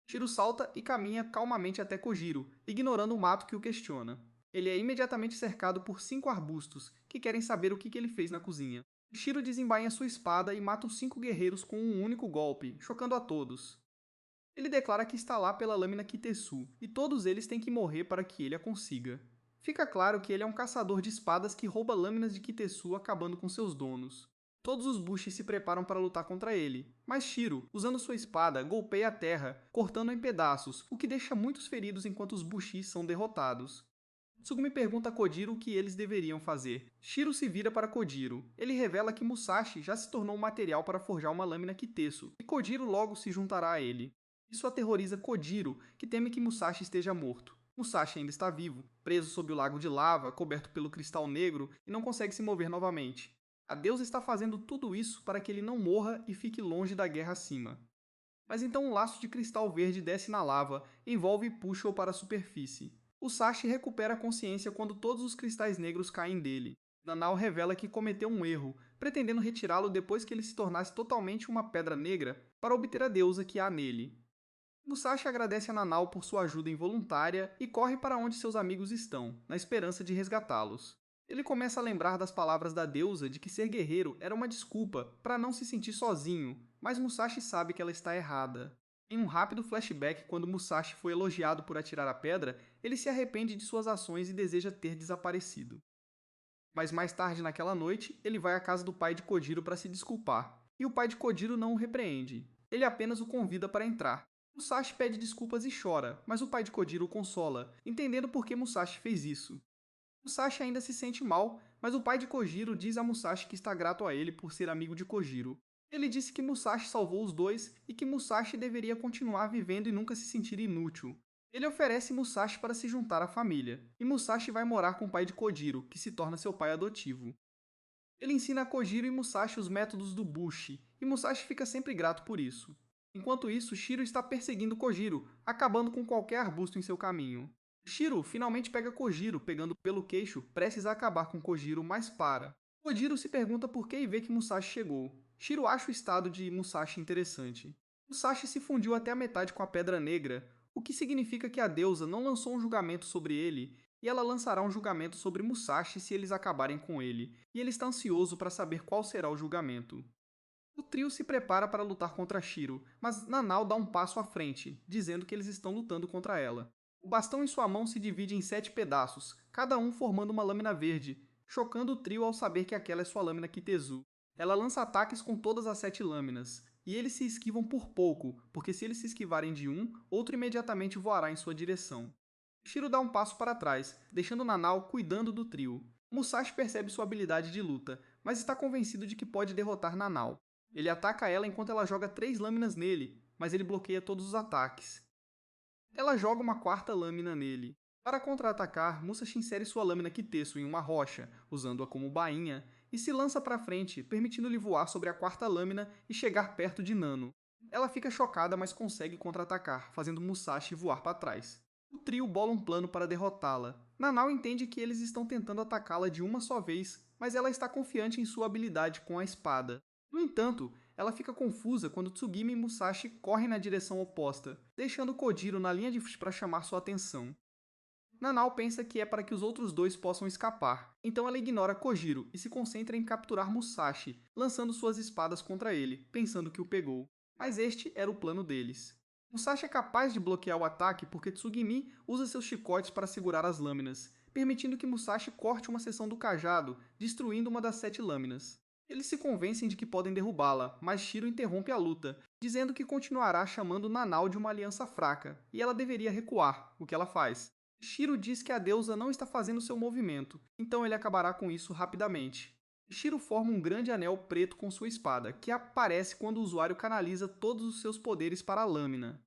Shiro salta e caminha calmamente até Kojiro, ignorando o mato que o questiona. Ele é imediatamente cercado por 5 arbustos, que querem saber o que ele fez na cozinha. Shiro desembainha sua espada e mata os 5 guerreiros com um único golpe, chocando a todos. Ele declara que está lá pela lâmina Kitesu, e todos eles têm que morrer para que ele a consiga. Fica claro que ele é um caçador de espadas que rouba lâminas de Kitesu acabando com seus donos. Todos os Bushi se preparam para lutar contra ele, mas Shiro, usando sua espada, golpeia a terra, cortando-a em pedaços, o que deixa muitos feridos enquanto os Bushi são derrotados. Tsugumi pergunta a Kojiro o que eles deveriam fazer. Shiro se vira para Kojiro. Ele revela que Musashi já se tornou um material para forjar uma lâmina Kitesu, e Kojiro logo se juntará a ele. Isso aterroriza Kojiro, que teme que Musashi esteja morto. Musashi ainda está vivo, preso sob o lago de lava, coberto pelo cristal negro, e não consegue se mover novamente. A deusa está fazendo tudo isso para que ele não morra e fique longe da guerra acima. Mas então um laço de cristal verde desce na lava, envolve e puxa-o para a superfície. Musashi recupera a consciência quando todos os cristais negros caem dele. Nanao revela que cometeu um erro, pretendendo retirá-lo depois que ele se tornasse totalmente uma pedra negra para obter a deusa que há nele. Musashi agradece a Nanao por sua ajuda involuntária e corre para onde seus amigos estão, na esperança de resgatá-los. Ele começa a lembrar das palavras da deusa de que ser guerreiro era uma desculpa para não se sentir sozinho, mas Musashi sabe que ela está errada. Em um rápido flashback, quando Musashi foi elogiado por atirar a pedra, ele se arrepende de suas ações e deseja ter desaparecido. Mas mais tarde naquela noite, ele vai à casa do pai de Kojiro para se desculpar, e o pai de Kojiro não o repreende. Ele apenas o convida para entrar. Musashi pede desculpas e chora, mas o pai de Kojiro o consola, entendendo por que Musashi fez isso. Musashi ainda se sente mal, mas o pai de Kojiro diz a Musashi que está grato a ele por ser amigo de Kojiro. Ele disse que Musashi salvou os dois e que Musashi deveria continuar vivendo e nunca se sentir inútil. Ele oferece Musashi para se juntar à família, e Musashi vai morar com o pai de Kojiro, que se torna seu pai adotivo. Ele ensina a Kojiro e Musashi os métodos do Bushi, e Musashi fica sempre grato por isso. Enquanto isso, Shiro está perseguindo Kojiro, acabando com qualquer arbusto em seu caminho. Shiro finalmente pega Kojiro, pegando pelo queixo, prestes a acabar com Kojiro, mas para. Kojiro se pergunta por que e vê que Musashi chegou. Shiro acha o estado de Musashi interessante. Musashi se fundiu até a metade com a Pedra Negra, o que significa que a deusa não lançou um julgamento sobre ele, e ela lançará um julgamento sobre Musashi se eles acabarem com ele, e ele está ansioso para saber qual será o julgamento. O trio se prepara para lutar contra Shiro, mas Nanao dá um passo à frente, dizendo que eles estão lutando contra ela. O bastão em sua mão se divide em 7 pedaços, cada um formando uma lâmina verde, chocando o trio ao saber que aquela é sua lâmina Kitezu. Ela lança ataques com todas as 7 lâminas, e eles se esquivam por pouco, porque se eles se esquivarem de um, outro imediatamente voará em sua direção. Shiro dá um passo para trás, deixando Nanao cuidando do trio. Musashi percebe sua habilidade de luta, mas está convencido de que pode derrotar Nanao. Ele ataca ela enquanto ela joga 3 lâminas nele, mas ele bloqueia todos os ataques. Ela joga uma 4ª lâmina nele. Para contra-atacar, Musashi insere sua lâmina Kitetsu em uma rocha, usando-a como bainha, e se lança para frente, permitindo-lhe voar sobre a 4ª lâmina e chegar perto de Nano. Ela fica chocada, mas consegue contra-atacar, fazendo Musashi voar para trás. O trio bola um plano para derrotá-la. Nanao entende que eles estão tentando atacá-la de uma só vez, mas ela está confiante em sua habilidade com a espada. No entanto, ela fica confusa quando Tsugimi e Musashi correm na direção oposta, deixando Kojiro na linha de frente para chamar sua atenção. Nanao pensa que é para que os outros dois possam escapar, então ela ignora Kojiro e se concentra em capturar Musashi, lançando suas espadas contra ele, pensando que o pegou. Mas este era o plano deles. Musashi é capaz de bloquear o ataque porque Tsugimi usa seus chicotes para segurar as lâminas, permitindo que Musashi corte uma seção do cajado, destruindo uma das 7 lâminas. Eles se convencem de que podem derrubá-la, mas Shiro interrompe a luta, dizendo que continuará chamando Nanao de uma aliança fraca, e ela deveria recuar, o que ela faz. Shiro diz que a deusa não está fazendo seu movimento, então ele acabará com isso rapidamente. Shiro forma um grande anel preto com sua espada, que aparece quando o usuário canaliza todos os seus poderes para a lâmina.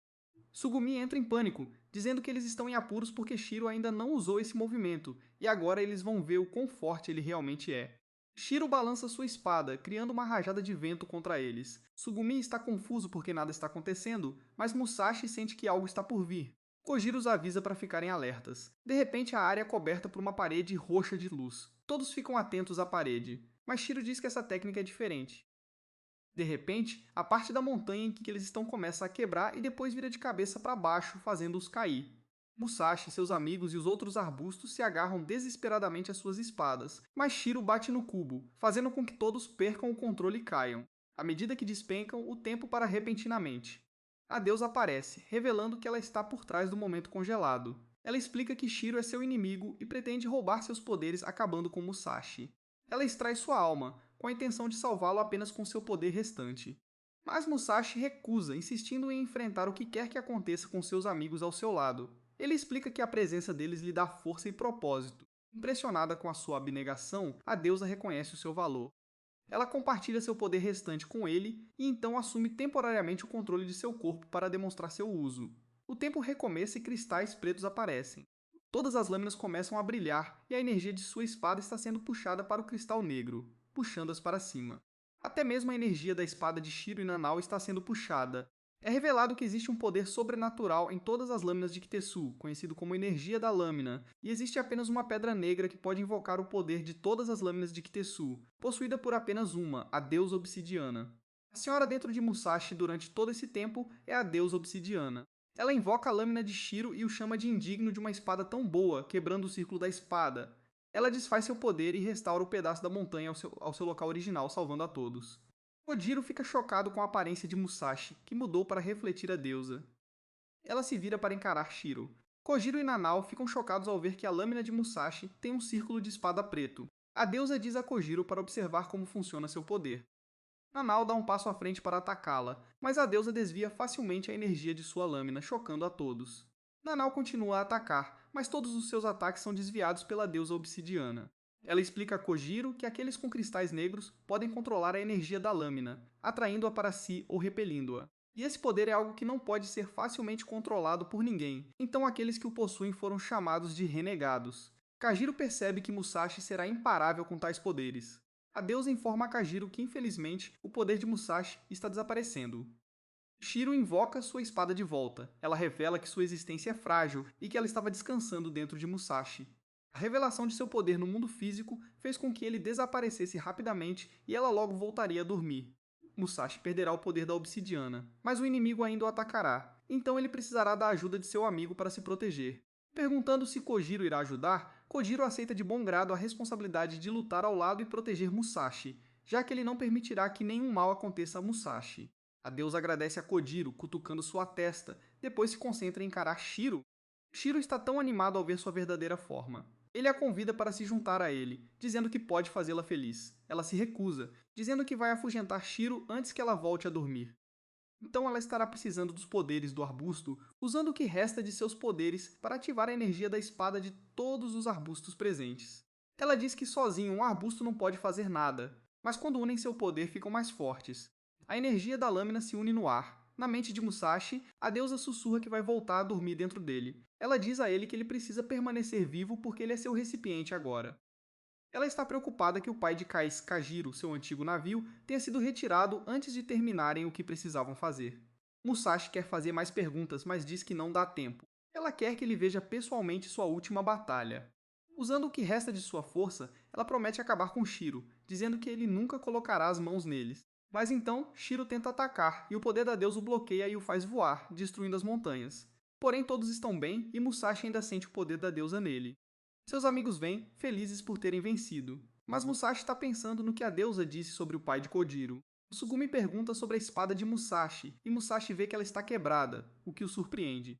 Tsugumi entra em pânico, dizendo que eles estão em apuros porque Shiro ainda não usou esse movimento, e agora eles vão ver o quão forte ele realmente é. Shiro balança sua espada, criando uma rajada de vento contra eles. Tsugumi está confuso porque nada está acontecendo, mas Musashi sente que algo está por vir. Kojiro os avisa para ficarem alertas. De repente, a área é coberta por uma parede roxa de luz. Todos ficam atentos à parede, mas Shiro diz que essa técnica é diferente. De repente, a parte da montanha em que eles estão começa a quebrar e depois vira de cabeça para baixo, fazendo-os cair. Musashi, seus amigos e os outros arbustos se agarram desesperadamente às suas espadas, mas Shiro bate no cubo, fazendo com que todos percam o controle e caiam. À medida que despencam, o tempo para repentinamente. A deusa aparece, revelando que ela está por trás do momento congelado. Ela explica que Shiro é seu inimigo e pretende roubar seus poderes acabando com Musashi. Ela extrai sua alma, com a intenção de salvá-lo apenas com seu poder restante. Mas Musashi recusa, insistindo em enfrentar o que quer que aconteça com seus amigos ao seu lado. Ele explica que a presença deles lhe dá força e propósito. Impressionada com a sua abnegação, a deusa reconhece o seu valor. Ela compartilha seu poder restante com ele e então assume temporariamente o controle de seu corpo para demonstrar seu uso. O tempo recomeça e cristais pretos aparecem. Todas as lâminas começam a brilhar e a energia de sua espada está sendo puxada para o cristal negro, puxando-as para cima. Até mesmo a energia da espada de Shiro e Nanao está sendo puxada. É revelado que existe um poder sobrenatural em todas as lâminas de Kitetsu, conhecido como energia da lâmina, e existe apenas uma pedra negra que pode invocar o poder de todas as lâminas de Kitetsu, possuída por apenas uma, a deusa obsidiana. A senhora dentro de Musashi durante todo esse tempo é a deusa obsidiana. Ela invoca a lâmina de Shiro e o chama de indigno de uma espada tão boa, quebrando o círculo da espada. Ela desfaz seu poder e restaura o pedaço da montanha ao seu local original, salvando a todos. Kojiro fica chocado com a aparência de Musashi, que mudou para refletir a deusa. Ela se vira para encarar Shiro. Kojiro e Nanao ficam chocados ao ver que a lâmina de Musashi tem um círculo de espada preto. A deusa diz a Kojiro para observar como funciona seu poder. Nanao dá um passo à frente para atacá-la, mas a deusa desvia facilmente a energia de sua lâmina, chocando a todos. Nanao continua a atacar, mas todos os seus ataques são desviados pela deusa obsidiana. Ela explica a Kojiro que aqueles com cristais negros podem controlar a energia da lâmina, atraindo-a para si ou repelindo-a. E esse poder é algo que não pode ser facilmente controlado por ninguém, então aqueles que o possuem foram chamados de renegados. Kajiro percebe que Musashi será imparável com tais poderes. A deusa informa a Kajiro que, infelizmente, o poder de Musashi está desaparecendo. Shiro invoca sua espada de volta. Ela revela que sua existência é frágil e que ela estava descansando dentro de Musashi. A revelação de seu poder no mundo físico fez com que ele desaparecesse rapidamente e ela logo voltaria a dormir. Musashi perderá o poder da obsidiana, mas o inimigo ainda o atacará, então ele precisará da ajuda de seu amigo para se proteger. Perguntando se Kojiro irá ajudar, Kojiro aceita de bom grado a responsabilidade de lutar ao lado e proteger Musashi, já que ele não permitirá que nenhum mal aconteça a Musashi. A deusa agradece a Kojiro, cutucando sua testa, depois se concentra em encarar Shiro. Shiro está tão animado ao ver sua verdadeira forma. Ele a convida para se juntar a ele, dizendo que pode fazê-la feliz. Ela se recusa, dizendo que vai afugentar Shiro antes que ela volte a dormir. Então ela estará precisando dos poderes do arbusto, usando o que resta de seus poderes para ativar a energia da espada de todos os arbustos presentes. Ela diz que sozinho um arbusto não pode fazer nada, mas quando unem seu poder ficam mais fortes. A energia da lâmina se une no ar. Na mente de Musashi, a deusa sussurra que vai voltar a dormir dentro dele. Ela diz a ele que ele precisa permanecer vivo porque ele é seu recipiente agora. Ela está preocupada que o pai de Kais, Kajiro, seu antigo navio, tenha sido retirado antes de terminarem o que precisavam fazer. Musashi quer fazer mais perguntas, mas diz que não dá tempo. Ela quer que ele veja pessoalmente sua última batalha. Usando o que resta de sua força, ela promete acabar com Shiro, dizendo que ele nunca colocará as mãos neles. Mas então, Shiro tenta atacar, e o poder da deusa o bloqueia e o faz voar, destruindo as montanhas. Porém, todos estão bem, e Musashi ainda sente o poder da deusa nele. Seus amigos vêm, felizes por terem vencido. Mas Musashi está pensando no que a deusa disse sobre o pai de Kojiro. Tsugumi pergunta sobre a espada de Musashi, e Musashi vê que ela está quebrada, o que o surpreende.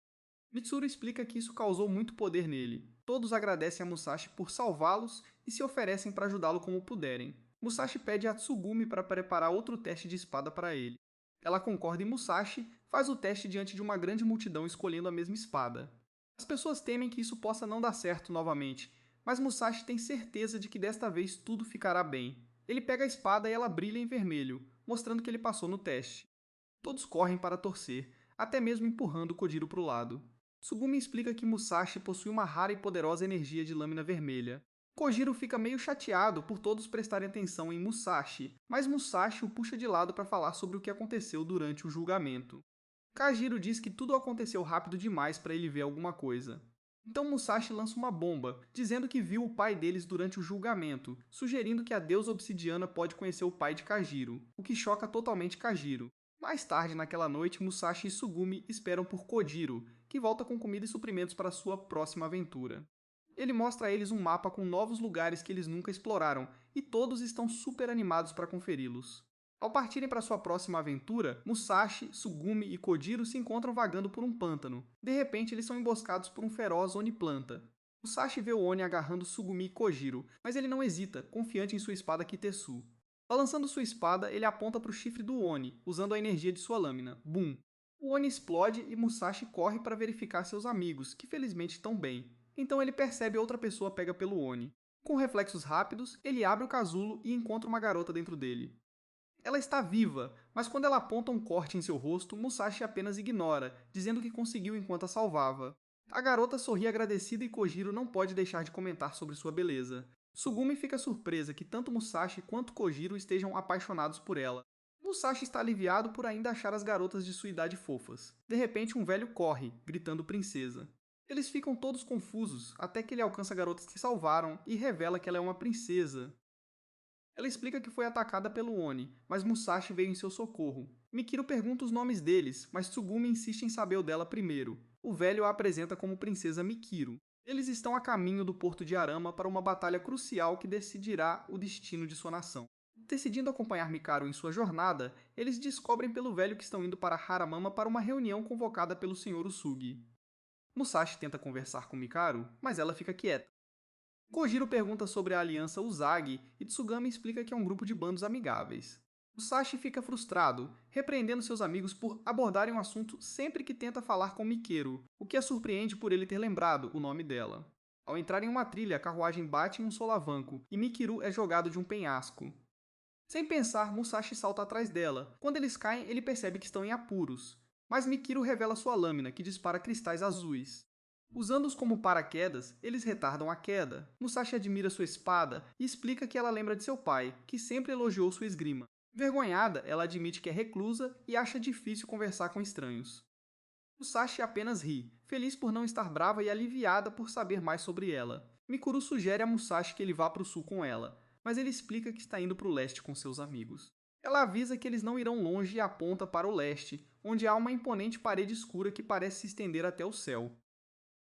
Mitsuru explica que isso causou muito poder nele. Todos agradecem a Musashi por salvá-los e se oferecem para ajudá-lo como puderem. Musashi pede a Tsugumi para preparar outro teste de espada para ele. Ela concorda e Musashi faz o teste diante de uma grande multidão escolhendo a mesma espada. As pessoas temem que isso possa não dar certo novamente, mas Musashi tem certeza de que desta vez tudo ficará bem. Ele pega a espada e ela brilha em vermelho, mostrando que ele passou no teste. Todos correm para torcer, até mesmo empurrando Kojiro para o lado. Tsugumi explica que Musashi possui uma rara e poderosa energia de lâmina vermelha. Kojiro fica meio chateado por todos prestarem atenção em Musashi, mas Musashi o puxa de lado para falar sobre o que aconteceu durante o julgamento. Kajiro diz que tudo aconteceu rápido demais para ele ver alguma coisa. Então Musashi lança uma bomba, dizendo que viu o pai deles durante o julgamento, sugerindo que a deusa obsidiana pode conhecer o pai de Kajiro, o que choca totalmente Kajiro. Mais tarde naquela noite, Musashi e Tsugumi esperam por Kojiro, que volta com comida e suprimentos para sua próxima aventura. Ele mostra a eles um mapa com novos lugares que eles nunca exploraram, e todos estão super animados para conferi-los. Ao partirem para sua próxima aventura, Musashi, Tsugumi e Kojiro se encontram vagando por um pântano. De repente, eles são emboscados por um feroz Oni-planta. Musashi vê o Oni agarrando Tsugumi e Kojiro, mas ele não hesita, confiante em sua espada Kitetsu. Balançando sua espada, ele aponta para o chifre do Oni, usando a energia de sua lâmina. Bum! O Oni explode e Musashi corre para verificar seus amigos, que felizmente estão bem. Então ele percebe outra pessoa pega pelo Oni. Com reflexos rápidos, ele abre o casulo e encontra uma garota dentro dele. Ela está viva, mas quando ela aponta um corte em seu rosto, Musashi apenas ignora, dizendo que conseguiu enquanto a salvava. A garota sorri agradecida e Kojiro não pode deixar de comentar sobre sua beleza. Tsugumi fica surpresa que tanto Musashi quanto Kojiro estejam apaixonados por ela. Musashi está aliviado por ainda achar as garotas de sua idade fofas. De repente, um velho corre, gritando princesa. Eles ficam todos confusos, até que ele alcança garotas que salvaram e revela que ela é uma princesa. Ela explica que foi atacada pelo Oni, mas Musashi veio em seu socorro. Mikiro pergunta os nomes deles, mas Tsugumi insiste em saber o dela primeiro. O velho a apresenta como princesa Mikiro. Eles estão a caminho do porto de Arama para uma batalha crucial que decidirá o destino de sua nação. Decidindo acompanhar Mikaro em sua jornada, eles descobrem pelo velho que estão indo para Haramama para uma reunião convocada pelo Sr. Usugi. Musashi tenta conversar com Mikaro, mas ela fica quieta. Kojiro pergunta sobre a aliança Usagi e Tsugami explica que é um grupo de bandos amigáveis. Musashi fica frustrado, repreendendo seus amigos por abordarem o assunto sempre que tenta falar com Mikeru, o que a surpreende por ele ter lembrado o nome dela. Ao entrar em uma trilha, a carruagem bate em um solavanco e Mikeru é jogado de um penhasco. Sem pensar, Musashi salta atrás dela. Quando eles caem, ele percebe que estão em apuros. Mas Mikeru revela sua lâmina, que dispara cristais azuis. Usando-os como paraquedas, eles retardam a queda. Musashi admira sua espada e explica que ela lembra de seu pai, que sempre elogiou sua esgrima. Envergonhada, ela admite que é reclusa e acha difícil conversar com estranhos. Musashi apenas ri, feliz por não estar brava e aliviada por saber mais sobre ela. Mikuru sugere a Musashi que ele vá para o sul com ela, mas ele explica que está indo para o leste com seus amigos. Ela avisa que eles não irão longe e aponta para o leste, onde há uma imponente parede escura que parece se estender até o céu.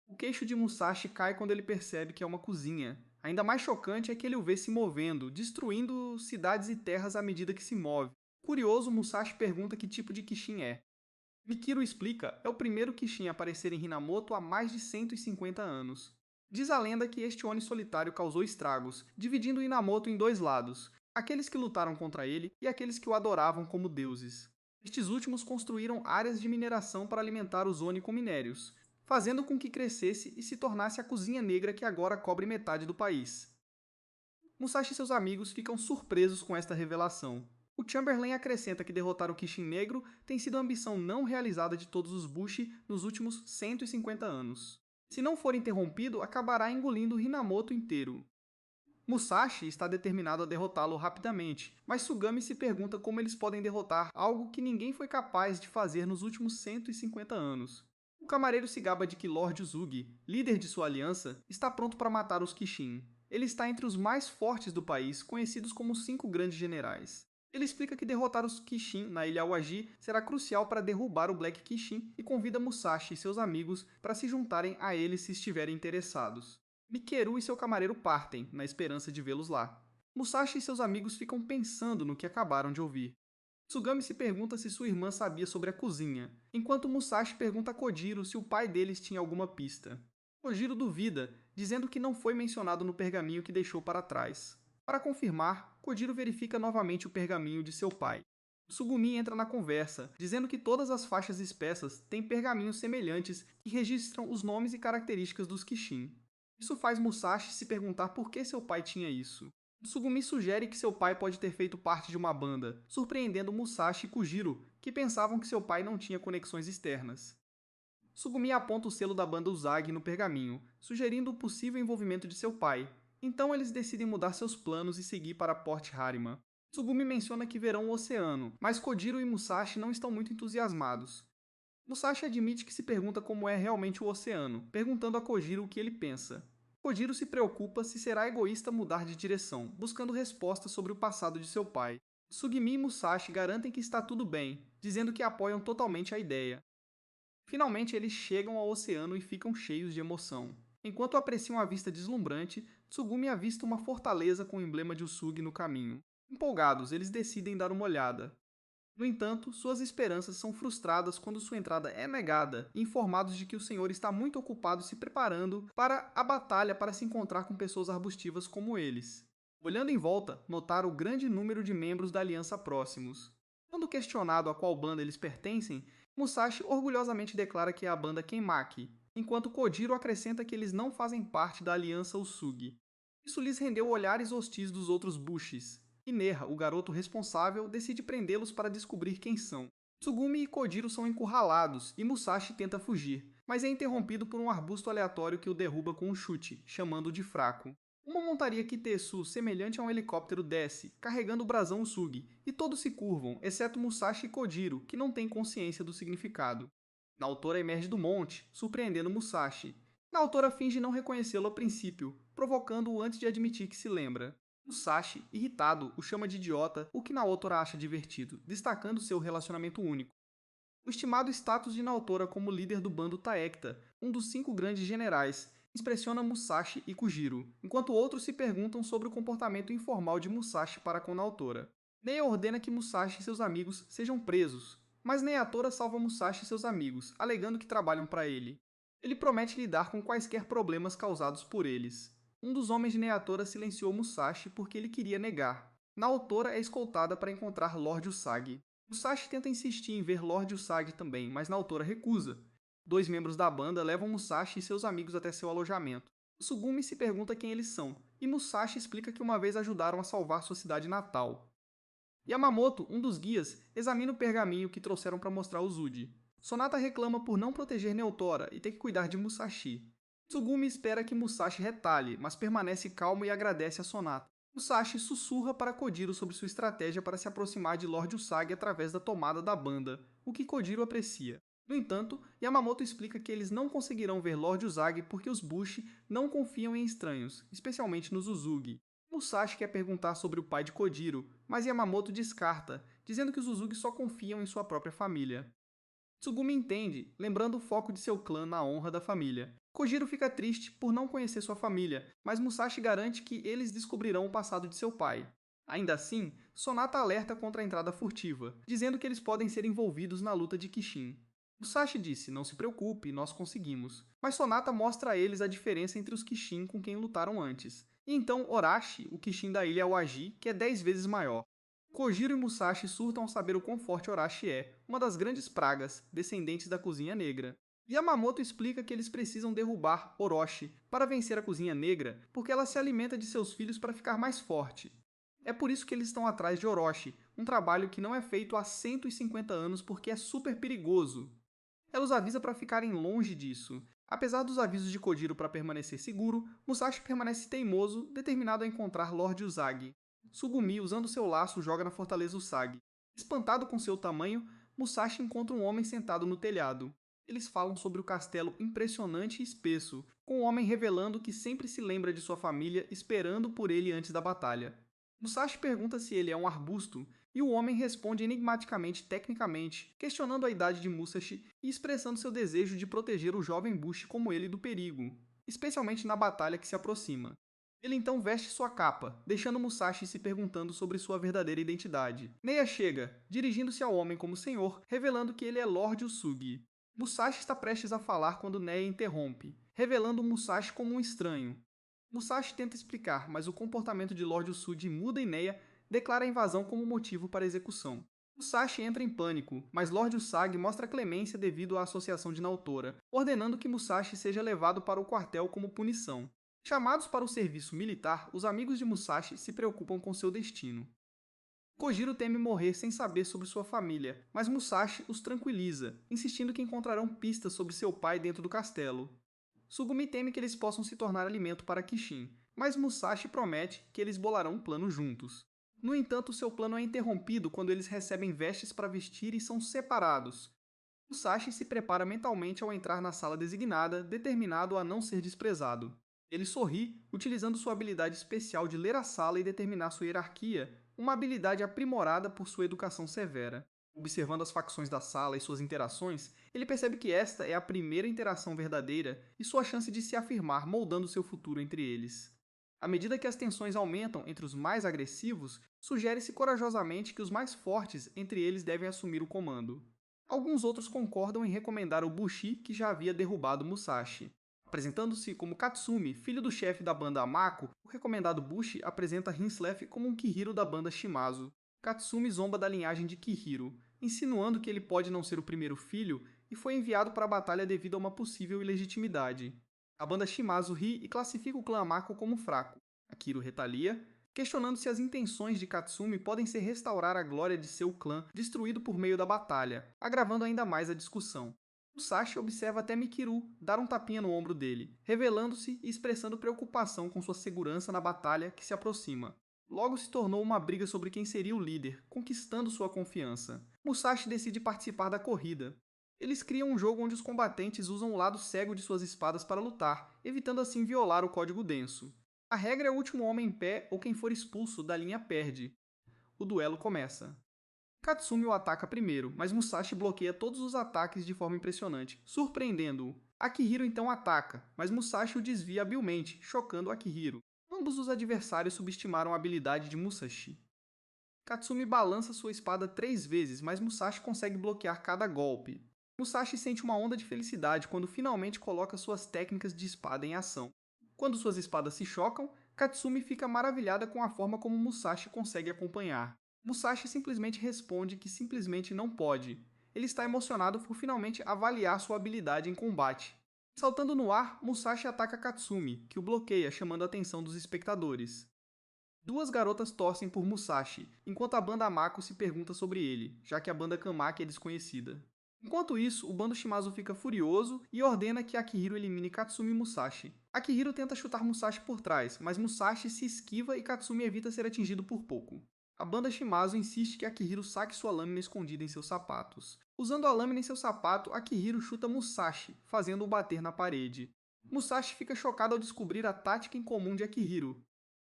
O queixo de Musashi cai quando ele percebe que é uma cozinha. Ainda mais chocante é que ele o vê se movendo, destruindo cidades e terras à medida que se move. Curioso, Musashi pergunta que tipo de Kishin é. Mikiro explica, é o primeiro Kishin a aparecer em Hinamoto há mais de 150 anos. Diz a lenda que este Oni solitário causou estragos, dividindo Hinamoto em dois lados, aqueles que lutaram contra ele e aqueles que o adoravam como deuses. Estes últimos construíram áreas de mineração para alimentar os Oni com minérios, fazendo com que crescesse e se tornasse a cozinha negra que agora cobre metade do país. Musashi e seus amigos ficam surpresos com esta revelação. O Chamberlain acrescenta que derrotar o Kishin Negro tem sido a ambição não realizada de todos os Bushi nos últimos 150 anos. Se não for interrompido, acabará engolindo Hinamoto inteiro. Musashi está determinado a derrotá-lo rapidamente, mas Tsugami se pergunta como eles podem derrotar algo que ninguém foi capaz de fazer nos últimos 150 anos. O camareiro se gaba de que Lord Uzugi, líder de sua aliança, está pronto para matar os Kishin. Ele está entre os mais fortes do país, conhecidos como os 5 grandes generais. Ele explica que derrotar os Kishin na ilha Awaji será crucial para derrubar o Black Kishin e convida Musashi e seus amigos para se juntarem a ele se estiverem interessados. Mikeru e seu camareiro partem, na esperança de vê-los lá. Musashi e seus amigos ficam pensando no que acabaram de ouvir. Tsugami se pergunta se sua irmã sabia sobre a cozinha, enquanto Musashi pergunta a Kojiro se o pai deles tinha alguma pista. Kojiro duvida, dizendo que não foi mencionado no pergaminho que deixou para trás. Para confirmar, Kojiro verifica novamente o pergaminho de seu pai. Tsugumi entra na conversa, dizendo que todas as faixas espessas têm pergaminhos semelhantes que registram os nomes e características dos Kishin. Isso faz Musashi se perguntar por que seu pai tinha isso. Tsugumi sugere que seu pai pode ter feito parte de uma banda, surpreendendo Musashi e Kojiro, que pensavam que seu pai não tinha conexões externas. Tsugumi aponta o selo da banda Uzagi no pergaminho, sugerindo o possível envolvimento de seu pai. Então eles decidem mudar seus planos e seguir para Port Harima. Tsugumi menciona que verão o oceano, mas Kojiro e Musashi não estão muito entusiasmados. Musashi admite que se pergunta como é realmente o oceano, perguntando a Kojiro o que ele pensa. Kojiro se preocupa se será egoísta mudar de direção, buscando respostas sobre o passado de seu pai. Tsugimi e Musashi garantem que está tudo bem, dizendo que apoiam totalmente a ideia. Finalmente eles chegam ao oceano e ficam cheios de emoção. Enquanto apreciam a vista deslumbrante, Tsugumi avista uma fortaleza com o emblema de Usugi no caminho. Empolgados, eles decidem dar uma olhada. No entanto, suas esperanças são frustradas quando sua entrada é negada, informados de que o senhor está muito ocupado se preparando para a batalha para se encontrar com pessoas arbustivas como eles. Olhando em volta, notaram o grande número de membros da aliança próximos. Quando questionado a qual banda eles pertencem, Musashi orgulhosamente declara que é a banda Kenmaki, enquanto Kojiro acrescenta que eles não fazem parte da aliança Usugi. Isso lhes rendeu olhares hostis dos outros Bushis, e Neha, o garoto responsável, decide prendê-los para descobrir quem são. Tsugumi e Kojiro são encurralados e Musashi tenta fugir, mas é interrompido por um arbusto aleatório que o derruba com um chute, chamando-o de fraco. Uma montaria Kitetsu semelhante a um helicóptero desce, carregando o brasão Usugi, e todos se curvam, exceto Musashi e Kojiro, que não têm consciência do significado. Naotora emerge do monte, surpreendendo Musashi. Naotora finge não reconhecê-lo a princípio, provocando-o antes de admitir que se lembra. Musashi, irritado, o chama de idiota, o que Naotora acha divertido, destacando seu relacionamento único. O estimado status de Naotora como líder do bando Taekta, um dos 5 grandes generais, impressiona Musashi e Kojiro, enquanto outros se perguntam sobre o comportamento informal de Musashi para com Naotora. Neia ordena que Musashi e seus amigos sejam presos, mas Neiatora salva Musashi e seus amigos, alegando que trabalham para ele. Ele promete lidar com quaisquer problemas causados por eles. Um dos homens de Neiatora silenciou Musashi porque ele queria negar. Naotora é escoltada para encontrar Lord Usagi. Musashi tenta insistir em ver Lord Usagi também, mas Naotora recusa. Dois membros da banda levam Musashi e seus amigos até seu alojamento. Sugumi se pergunta quem eles são, e Musashi explica que uma vez ajudaram a salvar sua cidade natal. Yamamoto, um dos guias, examina o pergaminho que trouxeram para mostrar ao Zuji. Sonata reclama por não proteger Neotora e ter que cuidar de Musashi. Tsugumi espera que Musashi retalhe, mas permanece calmo e agradece a Sonata. Musashi sussurra para Kojiro sobre sua estratégia para se aproximar de Lord Usagi através da tomada da banda, o que Kojiro aprecia. No entanto, Yamamoto explica que eles não conseguirão ver Lord Usagi porque os Bushi não confiam em estranhos, especialmente nos Uzugi. Musashi quer perguntar sobre o pai de Kojiro, mas Yamamoto descarta, dizendo que os Uzugi só confiam em sua própria família. Tsugumi entende, lembrando o foco de seu clã na honra da família. Kojiro fica triste por não conhecer sua família, mas Musashi garante que eles descobrirão o passado de seu pai. Ainda assim, Sonata alerta contra a entrada furtiva, dizendo que eles podem ser envolvidos na luta de Kishin. Musashi disse, não se preocupe, nós conseguimos. Mas Sonata mostra a eles a diferença entre os Kishin com quem lutaram antes. E então Orashi, o Kishin da ilha Awaji, que é 10 vezes maior. Kojiro e Musashi surtam ao saber o quão forte Orashi é, uma das grandes pragas, descendentes da cozinha negra. Yamamoto explica que eles precisam derrubar Orochi para vencer a cozinha negra, porque ela se alimenta de seus filhos para ficar mais forte. É por isso que eles estão atrás de Orochi, um trabalho que não é feito há 150 anos porque é super perigoso. Ela os avisa para ficarem longe disso. Apesar dos avisos de Kojiro para permanecer seguro, Musashi permanece teimoso, determinado a encontrar Lord Usagi. Sugumi, usando seu laço, joga na fortaleza Usagi. Espantado com seu tamanho, Musashi encontra um homem sentado no telhado. Eles falam sobre o castelo impressionante e espesso, com o homem revelando que sempre se lembra de sua família esperando por ele antes da batalha. Musashi pergunta se ele é um arbusto, e o homem responde enigmaticamente tecnicamente, questionando a idade de Musashi e expressando seu desejo de proteger o jovem Bushi como ele do perigo, especialmente na batalha que se aproxima. Ele então veste sua capa, deixando Musashi se perguntando sobre sua verdadeira identidade. Neia chega, dirigindo-se ao homem como senhor, revelando que ele é Lord Usugi. Musashi está prestes a falar quando Neia interrompe, revelando Musashi como um estranho. Musashi tenta explicar, mas o comportamento de Lord Usugi muda e Neia declara a invasão como motivo para a execução. Musashi entra em pânico, mas Lord Usagi mostra clemência devido à associação de Naotora, ordenando que Musashi seja levado para o quartel como punição. Chamados para o serviço militar, os amigos de Musashi se preocupam com seu destino. Kojiro teme morrer sem saber sobre sua família, mas Musashi os tranquiliza, insistindo que encontrarão pistas sobre seu pai dentro do castelo. Sugumi teme que eles possam se tornar alimento para Kishin, mas Musashi promete que eles bolarão um plano juntos. No entanto, seu plano é interrompido quando eles recebem vestes para vestir e são separados. Musashi se prepara mentalmente ao entrar na sala designada, determinado a não ser desprezado. Ele sorri, utilizando sua habilidade especial de ler a sala e determinar sua hierarquia, uma habilidade aprimorada por sua educação severa. Observando as facções da sala e suas interações, ele percebe que esta é a primeira interação verdadeira e sua chance de se afirmar moldando seu futuro entre eles. À medida que as tensões aumentam entre os mais agressivos, sugere-se corajosamente que os mais fortes entre eles devem assumir o comando. Alguns outros concordam em recomendar o Bushi, que já havia derrubado Musashi. Apresentando-se como Katsumi, filho do chefe da banda Amako, o recomendado Bushi apresenta Hinsleff como um Kihiro da banda Shimazu. Katsumi zomba da linhagem de Kihiro, insinuando que ele pode não ser o primeiro filho e foi enviado para a batalha devido a uma possível ilegitimidade. A banda Shimazu ri e classifica o clã Amako como fraco. Akiro retalia, questionando se as intenções de Katsumi podem ser restaurar a glória de seu clã destruído por meio da batalha, agravando ainda mais a discussão. Musashi observa até Mikiru dar um tapinha no ombro dele, revelando-se e expressando preocupação com sua segurança na batalha que se aproxima. Logo se tornou uma briga sobre quem seria o líder, conquistando sua confiança. Musashi decide participar da corrida. Eles criam um jogo onde os combatentes usam o lado cego de suas espadas para lutar, evitando assim violar o código denso. A regra é o último homem em pé ou quem for expulso da linha perde. O duelo começa. Katsumi o ataca primeiro, mas Musashi bloqueia todos os ataques de forma impressionante, surpreendendo-o. Akihiro então ataca, mas Musashi o desvia habilmente, chocando Akihiro. Ambos os adversários subestimaram a habilidade de Musashi. Katsumi balança sua espada 3 vezes, mas Musashi consegue bloquear cada golpe. Musashi sente uma onda de felicidade quando finalmente coloca suas técnicas de espada em ação. Quando suas espadas se chocam, Katsumi fica maravilhada com a forma como Musashi consegue acompanhar. Musashi simplesmente responde que simplesmente não pode. Ele está emocionado por finalmente avaliar sua habilidade em combate. Saltando no ar, Musashi ataca Katsumi, que o bloqueia, chamando a atenção dos espectadores. Duas garotas torcem por Musashi, enquanto a banda Mako se pergunta sobre ele, já que a banda Kamaki é desconhecida. Enquanto isso, o bando Shimazu fica furioso e ordena que Akihiro elimine Katsumi e Musashi. Akihiro tenta chutar Musashi por trás, mas Musashi se esquiva e Katsumi evita ser atingido por pouco. A banda Shimazu insiste que Akihiro saque sua lâmina escondida em seus sapatos. Usando a lâmina em seu sapato, Akihiro chuta Musashi, fazendo-o bater na parede. Musashi fica chocado ao descobrir a tática incomum de Akihiro.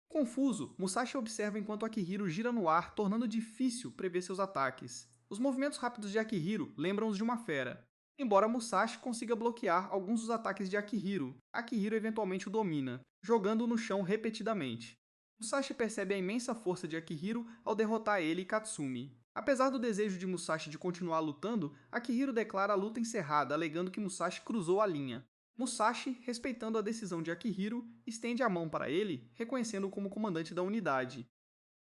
Confuso, Musashi observa enquanto Akihiro gira no ar, tornando difícil prever seus ataques. Os movimentos rápidos de Akihiro lembram os de uma fera. Embora Musashi consiga bloquear alguns dos ataques de Akihiro, Akihiro eventualmente o domina, jogando-o no chão repetidamente. Musashi percebe a imensa força de Akihiro ao derrotar ele e Katsumi. Apesar do desejo de Musashi de continuar lutando, Akihiro declara a luta encerrada, alegando que Musashi cruzou a linha. Musashi, respeitando a decisão de Akihiro, estende a mão para ele, reconhecendo-o como comandante da unidade.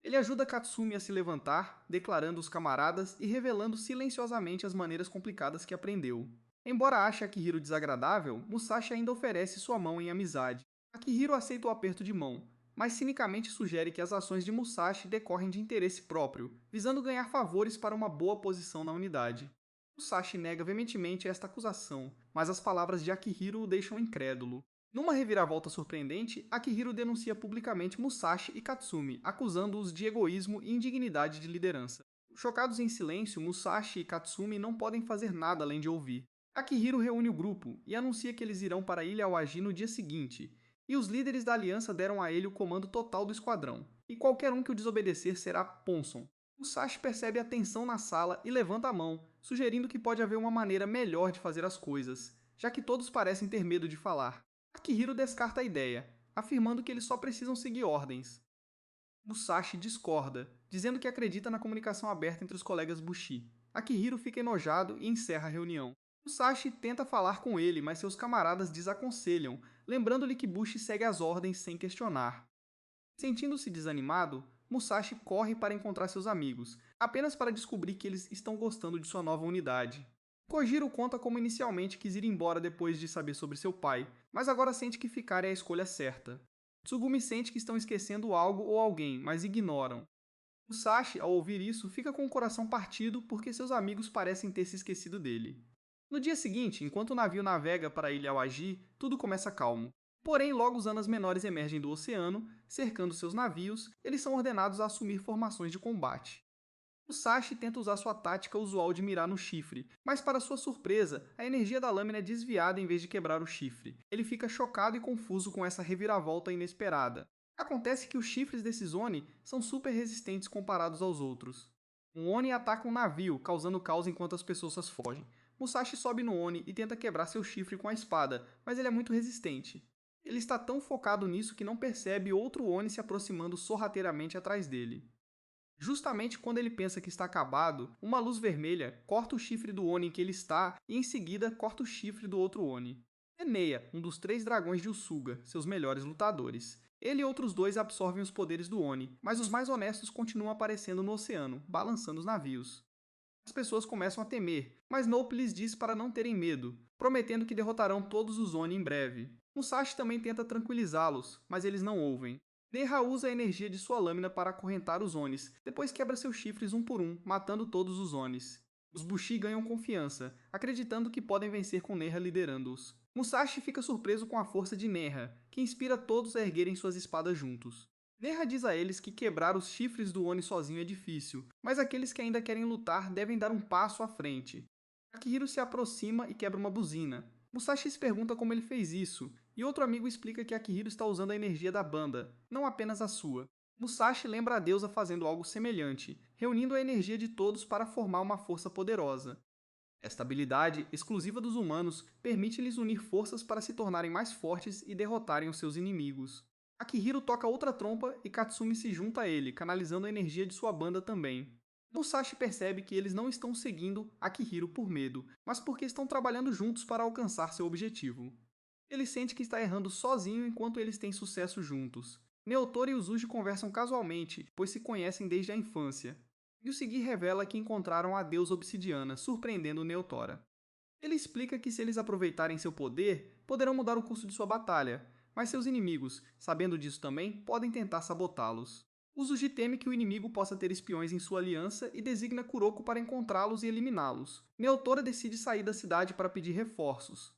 Ele ajuda Katsumi a se levantar, declarando os camaradas e revelando silenciosamente as maneiras complicadas que aprendeu. Embora ache Akihiro desagradável, Musashi ainda oferece sua mão em amizade. Akihiro aceita o aperto de mão, mas cinicamente sugere que as ações de Musashi decorrem de interesse próprio, visando ganhar favores para uma boa posição na unidade. Musashi nega veementemente esta acusação, mas as palavras de Akihiro o deixam incrédulo. Numa reviravolta surpreendente, Akihiro denuncia publicamente Musashi e Katsumi, acusando-os de egoísmo e indignidade de liderança. Chocados em silêncio, Musashi e Katsumi não podem fazer nada além de ouvir. Akihiro reúne o grupo e anuncia que eles irão para a Ilha Awaji no dia seguinte, e os líderes da aliança deram a ele o comando total do esquadrão, e qualquer um que o desobedecer será Ponson. Musashi percebe a tensão na sala e levanta a mão, sugerindo que pode haver uma maneira melhor de fazer as coisas, já que todos parecem ter medo de falar. Akihiro descarta a ideia, afirmando que eles só precisam seguir ordens. Musashi discorda, dizendo que acredita na comunicação aberta entre os colegas Bushi. Akihiro fica enojado e encerra a reunião. Musashi tenta falar com ele, mas seus camaradas desaconselham, lembrando-lhe que Bushi segue as ordens sem questionar. Sentindo-se desanimado, Musashi corre para encontrar seus amigos, apenas para descobrir que eles estão gostando de sua nova unidade. Kojiro conta como inicialmente quis ir embora depois de saber sobre seu pai, mas agora sente que ficar é a escolha certa. Tsugumi sente que estão esquecendo algo ou alguém, mas ignoram. Musashi, ao ouvir isso, fica com o coração partido porque seus amigos parecem ter se esquecido dele. No dia seguinte, enquanto o navio navega para a ilha Awaji, tudo começa calmo. Porém, logo os Anas Menores emergem do oceano, cercando seus navios, eles são ordenados a assumir formações de combate. Musashi tenta usar sua tática usual de mirar no chifre, mas para sua surpresa, a energia da lâmina é desviada em vez de quebrar o chifre. Ele fica chocado e confuso com essa reviravolta inesperada. Acontece que os chifres desses Oni são super resistentes comparados aos outros. Um Oni ataca um navio, causando caos enquanto as pessoas fogem. Musashi sobe no Oni e tenta quebrar seu chifre com a espada, mas ele é muito resistente. Ele está tão focado nisso que não percebe outro Oni se aproximando sorrateiramente atrás dele. Justamente quando ele pensa que está acabado, uma luz vermelha corta o chifre do Oni em que ele está e em seguida corta o chifre do outro Oni. Eneia, um dos 3 dragões de Usuga, seus melhores lutadores. Ele e outros 2 absorvem os poderes do Oni, mas os mais honestos continuam aparecendo no oceano, balançando os navios. As pessoas começam a temer, mas Nope lhes diz para não terem medo, prometendo que derrotarão todos os Oni em breve. Musashi também tenta tranquilizá-los, mas eles não ouvem. Neha usa a energia de sua lâmina para acorrentar os Onis, depois quebra seus chifres um por um, matando todos os Onis. Os Bushi ganham confiança, acreditando que podem vencer com Neha liderando-os. Musashi fica surpreso com a força de Neha, que inspira todos a erguerem suas espadas juntos. Neha diz a eles que quebrar os chifres do Oni sozinho é difícil, mas aqueles que ainda querem lutar devem dar um passo à frente. Akihiro se aproxima e quebra uma buzina. Musashi se pergunta como ele fez isso, e outro amigo explica que Akihiro está usando a energia da banda, não apenas a sua. Musashi lembra a deusa fazendo algo semelhante, reunindo a energia de todos para formar uma força poderosa. Esta habilidade, exclusiva dos humanos, permite-lhes unir forças para se tornarem mais fortes e derrotarem os seus inimigos. Akihiro toca outra trompa e Katsumi se junta a ele, canalizando a energia de sua banda também. Musashi percebe que eles não estão seguindo Akihiro por medo, mas porque estão trabalhando juntos para alcançar seu objetivo. Ele sente que está errando sozinho enquanto eles têm sucesso juntos. Neotora e Uzuji conversam casualmente, pois se conhecem desde a infância. E o Sigi revela que encontraram a deusa obsidiana, surpreendendo Neotora. Ele explica que se eles aproveitarem seu poder, poderão mudar o curso de sua batalha, mas seus inimigos, sabendo disso também, podem tentar sabotá-los. Uzuji teme que o inimigo possa ter espiões em sua aliança e designa Kuroko para encontrá-los e eliminá-los. Neotora decide sair da cidade para pedir reforços.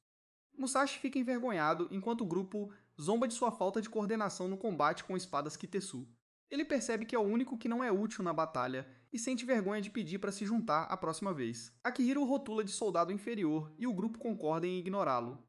Musashi fica envergonhado enquanto o grupo zomba de sua falta de coordenação no combate com espadas Kitetsu. Ele percebe que é o único que não é útil na batalha e sente vergonha de pedir para se juntar a próxima vez. Akihiro o rotula de soldado inferior e o grupo concorda em ignorá-lo.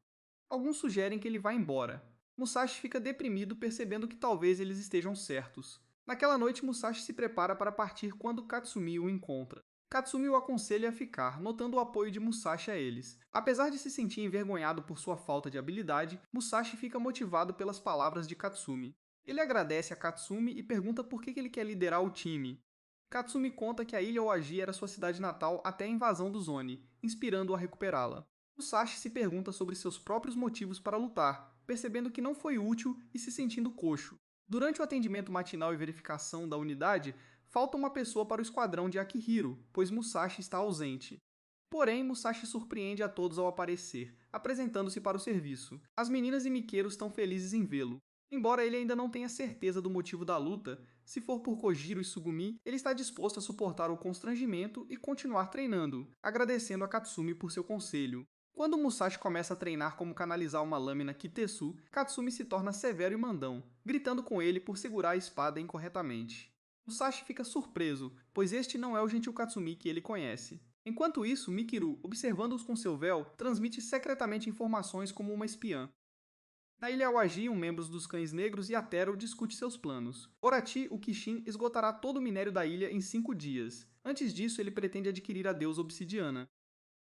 Alguns sugerem que ele vá embora. Musashi fica deprimido percebendo que talvez eles estejam certos. Naquela noite, Musashi se prepara para partir quando Katsumi o encontra. Katsumi o aconselha a ficar, notando o apoio de Musashi a eles. Apesar de se sentir envergonhado por sua falta de habilidade, Musashi fica motivado pelas palavras de Katsumi. Ele agradece a Katsumi e pergunta por que ele quer liderar o time. Katsumi conta que a Ilha Owaji era sua cidade natal até a invasão do Zone, inspirando-o a recuperá-la. Musashi se pergunta sobre seus próprios motivos para lutar, percebendo que não foi útil e se sentindo coxo. Durante o atendimento matinal e verificação da unidade, falta uma pessoa para o esquadrão de Akihiro, pois Musashi está ausente. Porém, Musashi surpreende a todos ao aparecer, apresentando-se para o serviço. As meninas e Mikeru estão felizes em vê-lo. Embora ele ainda não tenha certeza do motivo da luta, se for por Kojiro e Sugumi, ele está disposto a suportar o constrangimento e continuar treinando, agradecendo a Katsumi por seu conselho. Quando Musashi começa a treinar como canalizar uma lâmina Kitetsu, Katsumi se torna severo e mandão, gritando com ele por segurar a espada incorretamente. Musashi fica surpreso, pois este não é o gentil Katsumi que ele conhece. Enquanto isso, Mikiru, observando-os com seu véu, transmite secretamente informações como uma espiã. Na Ilha Awaji, membros dos Cães Negros e Atero discute seus planos. Orochi, o Kishin, esgotará todo o minério da ilha em 5 dias. Antes disso, ele pretende adquirir a deusa obsidiana.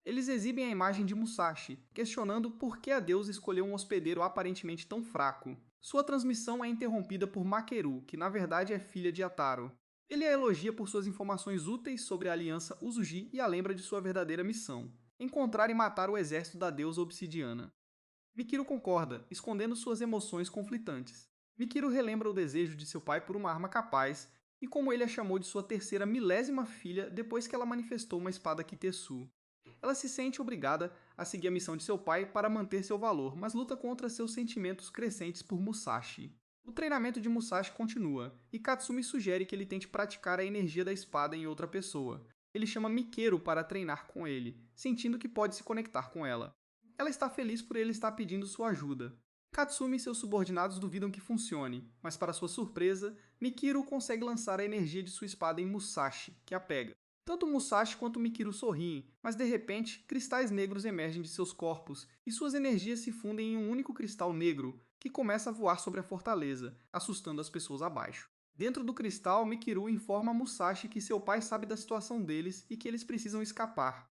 Eles exibem a imagem de Musashi, questionando por que a deusa escolheu um hospedeiro aparentemente tão fraco. Sua transmissão é interrompida por Makeru, que na verdade é filha de Ataro. Ele a elogia por suas informações úteis sobre a aliança Uzuji e a lembra de sua verdadeira missão: encontrar e matar o exército da deusa obsidiana. Mikiru concorda, escondendo suas emoções conflitantes. Mikiru relembra o desejo de seu pai por uma arma capaz e como ele a chamou de sua terceira milésima filha depois que ela manifestou uma espada Kitetsu. Ela se sente obrigada a seguir a missão de seu pai para manter seu valor, mas luta contra seus sentimentos crescentes por Musashi. O treinamento de Musashi continua, e Katsumi sugere que ele tente praticar a energia da espada em outra pessoa. Ele chama Mikeru para treinar com ele, sentindo que pode se conectar com ela. Ela está feliz por ele estar pedindo sua ajuda. Katsumi e seus subordinados duvidam que funcione, mas para sua surpresa, Mikiru consegue lançar a energia de sua espada em Musashi, que a pega. Tanto Musashi quanto Mikiru sorriem, mas de repente, cristais negros emergem de seus corpos e suas energias se fundem em um único cristal negro, que começa a voar sobre a fortaleza, assustando as pessoas abaixo. Dentro do cristal, Mikiru informa a Musashi que seu pai sabe da situação deles e que eles precisam escapar.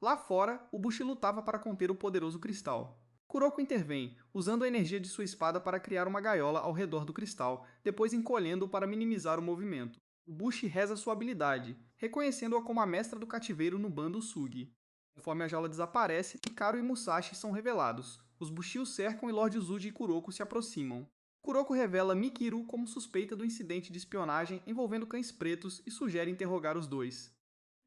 Lá fora, o Bushi lutava para conter o poderoso cristal. Kuroko intervém, usando a energia de sua espada para criar uma gaiola ao redor do cristal, depois encolhendo-o para minimizar o movimento. O Bushi reza sua habilidade, reconhecendo-a como a mestra do cativeiro no bando Usugi. Conforme a jaula desaparece, Hikaru e Musashi são revelados. Os Bushi o cercam e Lord Uzuji e Kuroko se aproximam. Kuroko revela Mikiru como suspeita do incidente de espionagem envolvendo cães pretos e sugere interrogar os dois.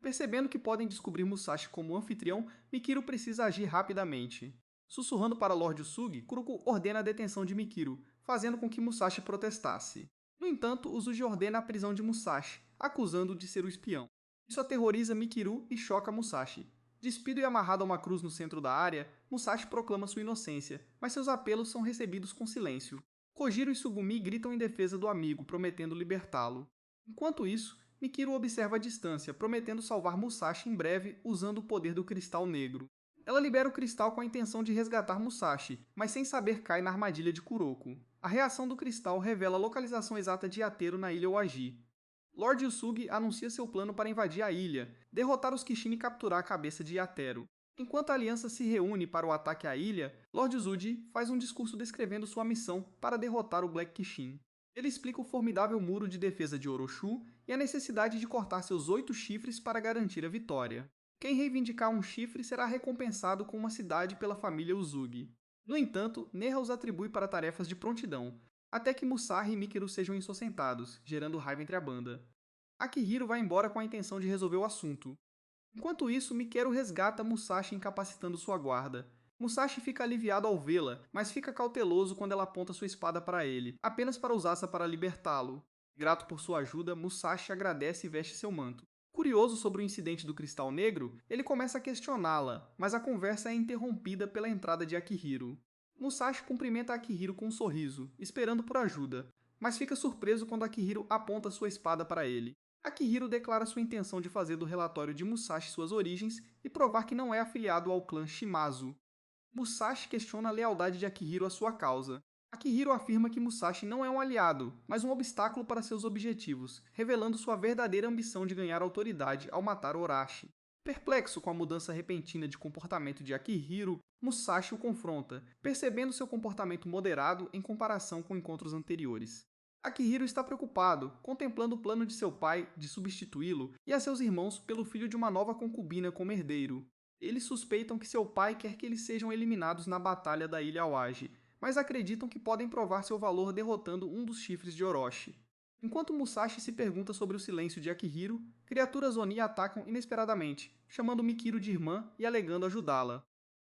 Percebendo que podem descobrir Musashi como anfitrião, Mikiru precisa agir rapidamente. Sussurrando para Lord Usugi, Kuroko ordena a detenção de Mikiru, fazendo com que Musashi protestasse. No entanto, Uzuji ordena a prisão de Musashi, acusando-o de ser o espião. Isso aterroriza Mikiru e choca Musashi. Despido e amarrado a uma cruz no centro da área, Musashi proclama sua inocência, mas seus apelos são recebidos com silêncio. Kojiro e Sugumi gritam em defesa do amigo, prometendo libertá-lo. Enquanto isso, Mikiru observa a distância, prometendo salvar Musashi em breve usando o poder do Cristal Negro. Ela libera o cristal com a intenção de resgatar Musashi, mas sem saber cai na armadilha de Kuroko. A reação do cristal revela a localização exata de Atero na ilha Owaji. Lord Usugi anuncia seu plano para invadir a ilha, derrotar os Kishin e capturar a cabeça de Atero. Enquanto a aliança se reúne para o ataque à ilha, Lord Uzuji faz um discurso descrevendo sua missão para derrotar o Black Kishin. Ele explica o formidável muro de defesa de Orochu e a necessidade de cortar seus 8 chifres para garantir a vitória. Quem reivindicar um chifre será recompensado com uma cidade pela família Uzugi. No entanto, Neha os atribui para tarefas de prontidão. até que Musashi e Mikiru sejam inocentados, gerando raiva entre a banda. Akihiro vai embora com a intenção de resolver o assunto. Enquanto isso, Mikeru resgata Musashi incapacitando sua guarda. Musashi fica aliviado ao vê-la, mas fica cauteloso quando ela aponta sua espada para ele, apenas para usá-la para libertá-lo. Grato por sua ajuda, Musashi agradece e veste seu manto. Curioso sobre o incidente do Cristal Negro, ele começa a questioná-la, mas a conversa é interrompida pela entrada de Akihiro. Musashi cumprimenta Akihiro com um sorriso, esperando por ajuda, mas fica surpreso quando Akihiro aponta sua espada para ele. Akihiro declara sua intenção de fazer do relatório de Musashi suas origens e provar que não é afiliado ao clã Shimazu. Musashi questiona a lealdade de Akihiro à sua causa. Akihiro afirma que Musashi não é um aliado, mas um obstáculo para seus objetivos, revelando sua verdadeira ambição de ganhar autoridade ao matar Orochi. Perplexo com a mudança repentina de comportamento de Akihiro, Musashi o confronta, percebendo seu comportamento moderado em comparação com encontros anteriores. Akihiro está preocupado, contemplando o plano de seu pai de substituí-lo e a seus irmãos pelo filho de uma nova concubina como herdeiro. Eles suspeitam que seu pai quer que eles sejam eliminados na Batalha da Ilha Awaji, mas acreditam que podem provar seu valor derrotando um dos chifres de Orochi. Enquanto Musashi se pergunta sobre o silêncio de Akihiro, criaturas Oni atacam inesperadamente, chamando Mikiru de irmã e alegando ajudá-la.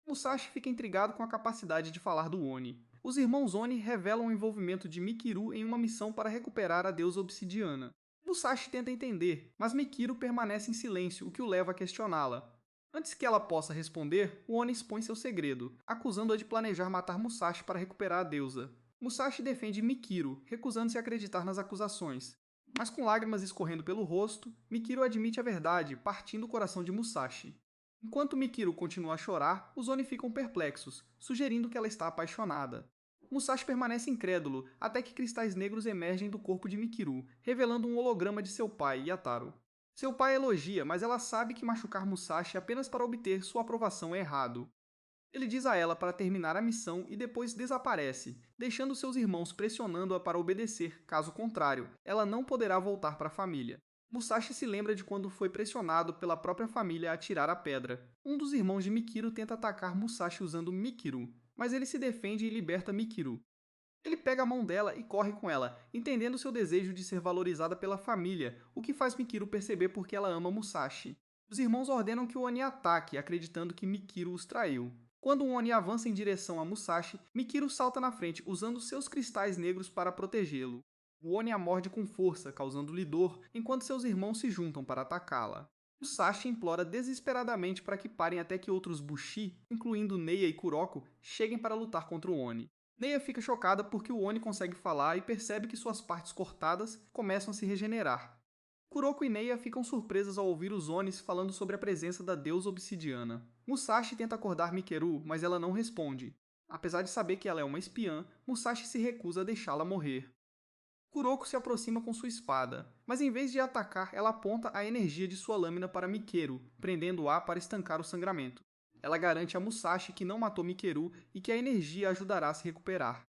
Musashi fica intrigado com a capacidade de falar do Oni. Os irmãos Oni revelam o envolvimento de Mikiru em uma missão para recuperar a deusa obsidiana. Musashi tenta entender, mas Mikiru permanece em silêncio, o que o leva a questioná-la. Antes que ela possa responder, o Oni expõe seu segredo, acusando-a de planejar matar Musashi para recuperar a deusa. Musashi defende Mikiru, recusando-se a acreditar nas acusações. Mas com lágrimas escorrendo pelo rosto, Mikiru admite a verdade, partindo o coração de Musashi. Enquanto Mikiru continua a chorar, os Oni ficam perplexos, sugerindo que ela está apaixonada. Musashi permanece incrédulo, até que cristais negros emergem do corpo de Mikiru, revelando um holograma de seu pai, Yataro. Seu pai elogia, mas ela sabe que machucar Musashi apenas para obter sua aprovação é errado. Ele diz a ela para terminar a missão e depois desaparece, deixando seus irmãos pressionando-a para obedecer, caso contrário, ela não poderá voltar para a família. Musashi se lembra de quando foi pressionado pela própria família a tirar a pedra. Um dos irmãos de Mikiru tenta atacar Musashi usando Mikiru, mas ele se defende e liberta Mikiru. Ele pega a mão dela e corre com ela, entendendo seu desejo de ser valorizada pela família, o que faz Mikiru perceber por que ela ama Musashi. Os irmãos ordenam que o Oni ataque, acreditando que Mikiru os traiu. Quando o Oni avança em direção a Musashi, Mikiru salta na frente, usando seus cristais negros para protegê-lo. O Oni a morde com força, causando-lhe dor, enquanto seus irmãos se juntam para atacá-la. Musashi implora desesperadamente para que parem até que outros Bushi, incluindo Neia e Kuroko, cheguem para lutar contra o Oni. Neia fica chocada porque o Oni consegue falar e percebe que suas partes cortadas começam a se regenerar. Kuroko e Neia ficam surpresas ao ouvir os Onis falando sobre a presença da deusa obsidiana. Musashi tenta acordar Mikiru, mas ela não responde. Apesar de saber que ela é uma espiã, Musashi se recusa a deixá-la morrer. Kuroko se aproxima com sua espada, mas em vez de atacar, ela aponta a energia de sua lâmina para Mikiru, prendendo-a para estancar o sangramento. Ela garante a Musashi que não matou Mikiru e que a energia ajudará a se recuperar.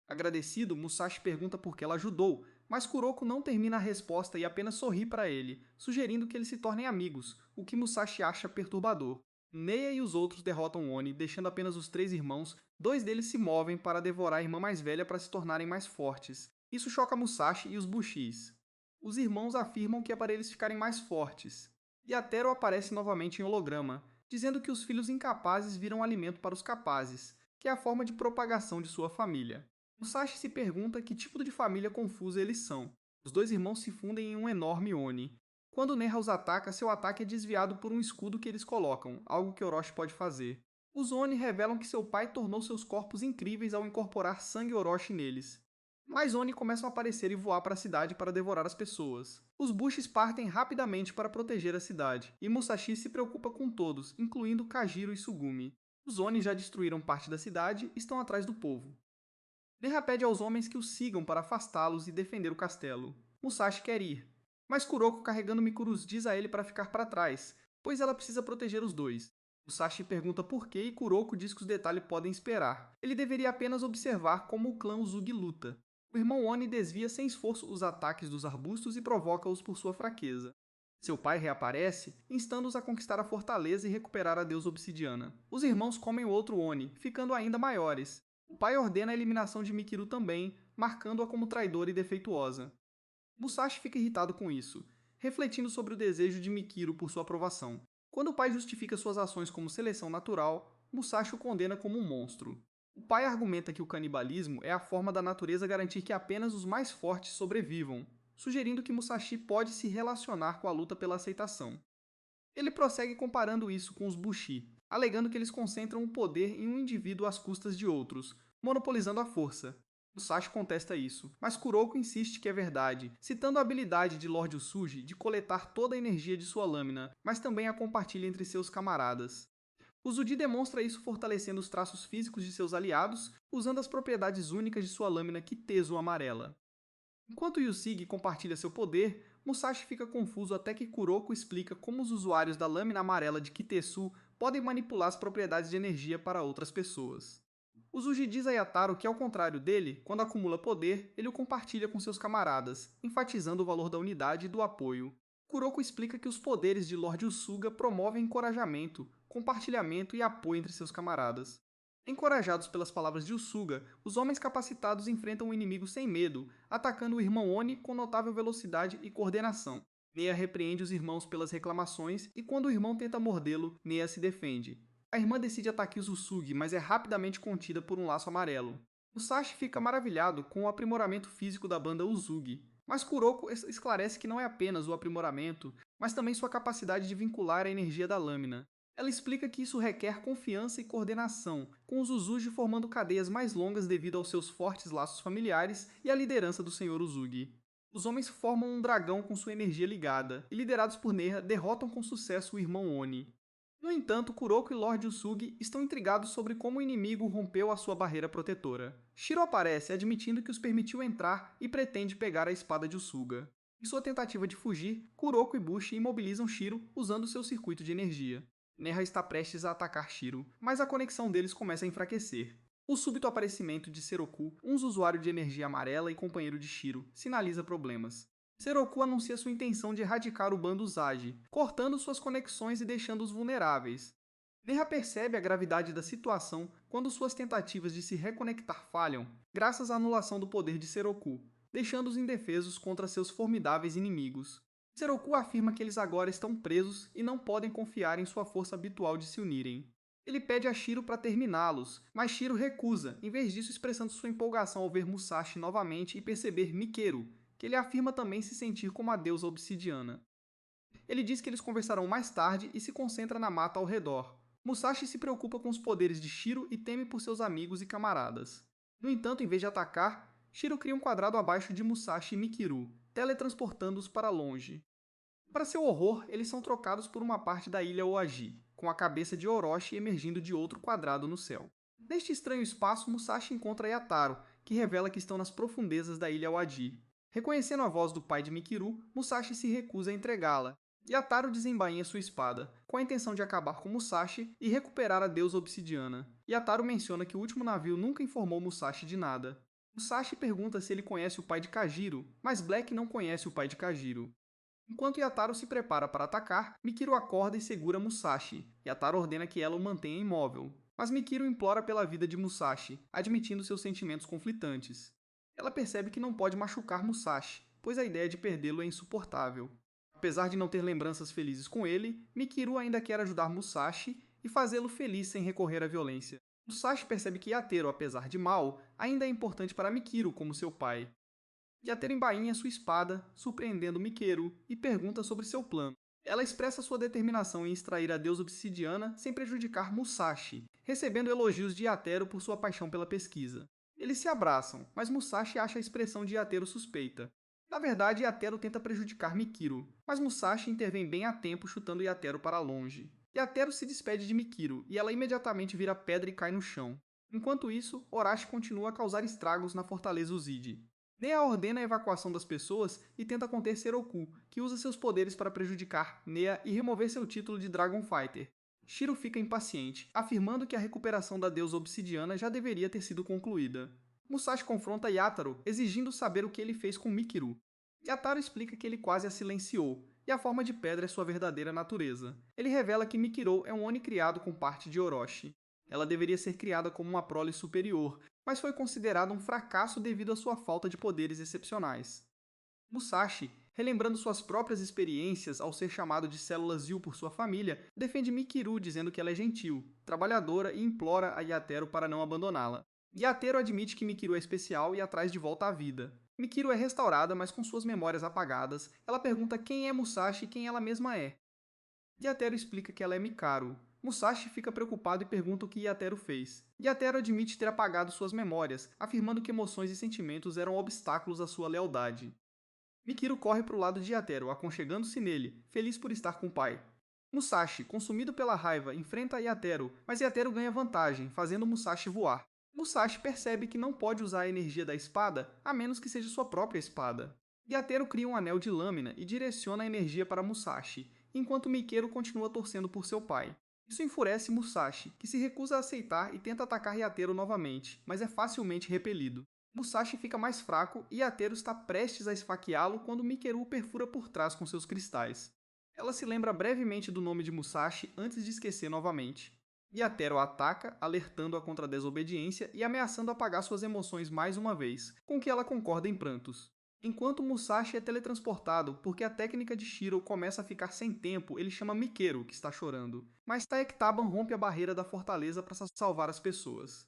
Agradecido, Musashi pergunta por que ela ajudou, mas Kuroko não termina a resposta e apenas sorri para ele, sugerindo que eles se tornem amigos, o que Musashi acha perturbador. Neia e os outros derrotam Oni, deixando apenas os três irmãos. Dois deles se movem para devorar a irmã mais velha para se tornarem mais fortes. Isso choca Musashi e os Bushis. Os irmãos afirmam que é para eles ficarem mais fortes. Yatero aparece novamente em holograma, dizendo que os filhos incapazes viram alimento para os capazes, que é a forma de propagação de sua família. Musashi se pergunta que tipo de família confusa eles são. Os dois irmãos se fundem em um enorme Oni. Quando Neha os ataca, seu ataque é desviado por um escudo que eles colocam, algo que Orochi pode fazer. Os Oni revelam que seu pai tornou seus corpos incríveis ao incorporar sangue Orochi neles. Mais Oni começam a aparecer e voar para a cidade para devorar as pessoas. Os Bushis partem rapidamente para proteger a cidade, e Musashi se preocupa com todos, incluindo Kajiro e Sugumi. Os Oni já destruíram parte da cidade e estão atrás do povo. Neha pede aos homens que os sigam para afastá-los e defender o castelo. Musashi quer ir, mas Kuroko carregando Mikuru diz a ele para ficar para trás, pois ela precisa proteger os dois. Musashi pergunta por quê e Kuroko diz que os detalhes podem esperar. Ele deveria apenas observar como o clã Uzugi luta. O irmão Oni desvia sem esforço os ataques dos arbustos e provoca-os por sua fraqueza. Seu pai reaparece, instando-os a conquistar a fortaleza e recuperar a deusa obsidiana. Os irmãos comem o outro Oni, ficando ainda maiores. O pai ordena a eliminação de Mikiru também, marcando-a como traidora e defeituosa. Musashi fica irritado com isso, refletindo sobre o desejo de Mikiro por sua aprovação. Quando o pai justifica suas ações como seleção natural, Musashi o condena como um monstro. O pai argumenta que o canibalismo é a forma da natureza garantir que apenas os mais fortes sobrevivam, sugerindo que Musashi pode se relacionar com a luta pela aceitação. Ele prossegue comparando isso com os Bushi, alegando que eles concentram o poder em um indivíduo às custas de outros, monopolizando a força. Musashi contesta isso, mas Kuroko insiste que é verdade, citando a habilidade de Lord Usugi de coletar toda a energia de sua lâmina, mas também a compartilha entre seus camaradas. Uzudi demonstra isso fortalecendo os traços físicos de seus aliados, usando as propriedades únicas de sua lâmina Kitezu amarela. Enquanto Yusugi compartilha seu poder, Musashi fica confuso até que Kuroko explica como os usuários da lâmina amarela de Kitesu podem manipular as propriedades de energia para outras pessoas. Usugi diz a Yataro que, ao contrário dele, quando acumula poder, ele o compartilha com seus camaradas, enfatizando o valor da unidade e do apoio. Kuroko explica que os poderes de Lord Usuga promovem encorajamento, compartilhamento e apoio entre seus camaradas. Encorajados pelas palavras de Usuga, os homens capacitados enfrentam o inimigo sem medo, atacando o irmão Oni com notável velocidade e coordenação. Neia repreende os irmãos pelas reclamações e quando o irmão tenta mordê-lo, Neia se defende. A irmã decide atacar Usugi, mas é rapidamente contida por um laço amarelo. Musashi fica maravilhado com o aprimoramento físico da banda Usugi, mas Kuroko esclarece que não é apenas o aprimoramento, mas também sua capacidade de vincular a energia da lâmina. Ela explica que isso requer confiança e coordenação, com os Usugi formando cadeias mais longas devido aos seus fortes laços familiares e à liderança do Sr. Usugi. Os homens formam um dragão com sua energia ligada, e liderados por Neha, derrotam com sucesso o irmão Oni. No entanto, Kuroko e Lord Usugi estão intrigados sobre como o inimigo rompeu a sua barreira protetora. Shiro aparece, admitindo que os permitiu entrar e pretende pegar a espada de Usuga. Em sua tentativa de fugir, Kuroko e Bushi imobilizam Shiro usando seu circuito de energia. Neha está prestes a atacar Shiro, mas a conexão deles começa a enfraquecer. O súbito aparecimento de Seroku, um usuário de energia amarela e companheiro de Shiro, sinaliza problemas. Seroku anuncia sua intenção de erradicar o bando Uzagi, cortando suas conexões e deixando-os vulneráveis. Neha percebe a gravidade da situação quando suas tentativas de se reconectar falham, graças à anulação do poder de Seroku, deixando-os indefesos contra seus formidáveis inimigos. Seroku afirma que eles agora estão presos e não podem confiar em sua força habitual de se unirem. Ele pede a Shiro para terminá-los, mas Shiro recusa, em vez disso expressando sua empolgação ao ver Musashi novamente e perceber Mikeru, que ele afirma também se sentir como a deusa obsidiana. Ele diz que eles conversarão mais tarde e se concentra na mata ao redor. Musashi se preocupa com os poderes de Shiro e teme por seus amigos e camaradas. No entanto, em vez de atacar, Shiro cria um quadrado abaixo de Musashi e Mikiru, teletransportando-os para longe. Para seu horror, eles são trocados por uma parte da ilha Oaji, com a cabeça de Orochi emergindo de outro quadrado no céu. Neste estranho espaço, Musashi encontra Yataro, que revela que estão nas profundezas da ilha Oaji. Reconhecendo a voz do pai de Mikiru, Musashi se recusa a entregá-la. Yataro desembainha sua espada, com a intenção de acabar com Musashi e recuperar a deusa obsidiana. Yataro menciona que o último navio nunca informou Musashi de nada. Musashi pergunta se ele conhece o pai de Kajiro, mas Black não conhece o pai de Kajiro. Enquanto Yataro se prepara para atacar, Mikiru acorda e segura Musashi. Yataro ordena que ela o mantenha imóvel. Mas Mikiru implora pela vida de Musashi, admitindo seus sentimentos conflitantes. Ela percebe que não pode machucar Musashi, pois a ideia de perdê-lo é insuportável. Apesar de não ter lembranças felizes com ele, Mikiru ainda quer ajudar Musashi e fazê-lo feliz sem recorrer à violência. Musashi percebe que Yatero, apesar de mau, ainda é importante para Mikiru como seu pai. Yatero embainha sua espada, surpreendendo Mikiru, e pergunta sobre seu plano. Ela expressa sua determinação em extrair a deusa obsidiana sem prejudicar Musashi, recebendo elogios de Yatero por sua paixão pela pesquisa. Eles se abraçam, mas Musashi acha a expressão de Yatero suspeita. Na verdade, Yatero tenta prejudicar Mikiru, mas Musashi intervém bem a tempo chutando Yatero para longe. Yatero se despede de Mikiru e ela imediatamente vira pedra e cai no chão. Enquanto isso, Orochi continua a causar estragos na fortaleza Uzidi. Neia ordena a evacuação das pessoas e tenta conter Seroku, que usa seus poderes para prejudicar Neia e remover seu título de Dragon Fighter. Shiro fica impaciente, afirmando que a recuperação da deusa obsidiana já deveria ter sido concluída. Musashi confronta Yataro, exigindo saber o que ele fez com Mikiru. Yataro explica que ele quase a silenciou, e a forma de pedra é sua verdadeira natureza. Ele revela que Mikiru é um Oni criado com parte de Orochi. Ela deveria ser criada como uma prole superior, mas foi considerado um fracasso devido à sua falta de poderes excepcionais. Musashi, relembrando suas próprias experiências ao ser chamado de célula Zil por sua família, defende Mikiru dizendo que ela é gentil, trabalhadora e implora a Yateru para não abandoná-la. Yateru admite que Mikiru é especial e a traz de volta à vida. Mikiru é restaurada, mas com suas memórias apagadas, ela pergunta quem é Musashi e quem ela mesma é. Yateru explica que ela é Mikaru. Musashi fica preocupado e pergunta o que Yateru fez. Yateru admite ter apagado suas memórias, afirmando que emoções e sentimentos eram obstáculos à sua lealdade. Mikiru corre para o lado de Yateru, aconchegando-se nele, feliz por estar com o pai. Musashi, consumido pela raiva, enfrenta Yateru, mas Yateru ganha vantagem, fazendo Musashi voar. Musashi percebe que não pode usar a energia da espada, a menos que seja sua própria espada. Yateru cria um anel de lâmina e direciona a energia para Musashi, enquanto Mikeru continua torcendo por seu pai. Isso enfurece Musashi, que se recusa a aceitar e tenta atacar Yateru novamente, mas é facilmente repelido. Musashi fica mais fraco e Yateru está prestes a esfaqueá-lo quando Mikeru o perfura por trás com seus cristais. Ela se lembra brevemente do nome de Musashi antes de esquecer novamente. Yateru a ataca, alertando-a contra a desobediência e ameaçando apagar suas emoções mais uma vez, com que ela concorda em prantos. Enquanto Musashi é teletransportado porque a técnica de Shiro começa a ficar sem tempo, ele chama Mikeru, que está chorando. Mas Taektaban rompe a barreira da fortaleza para salvar as pessoas.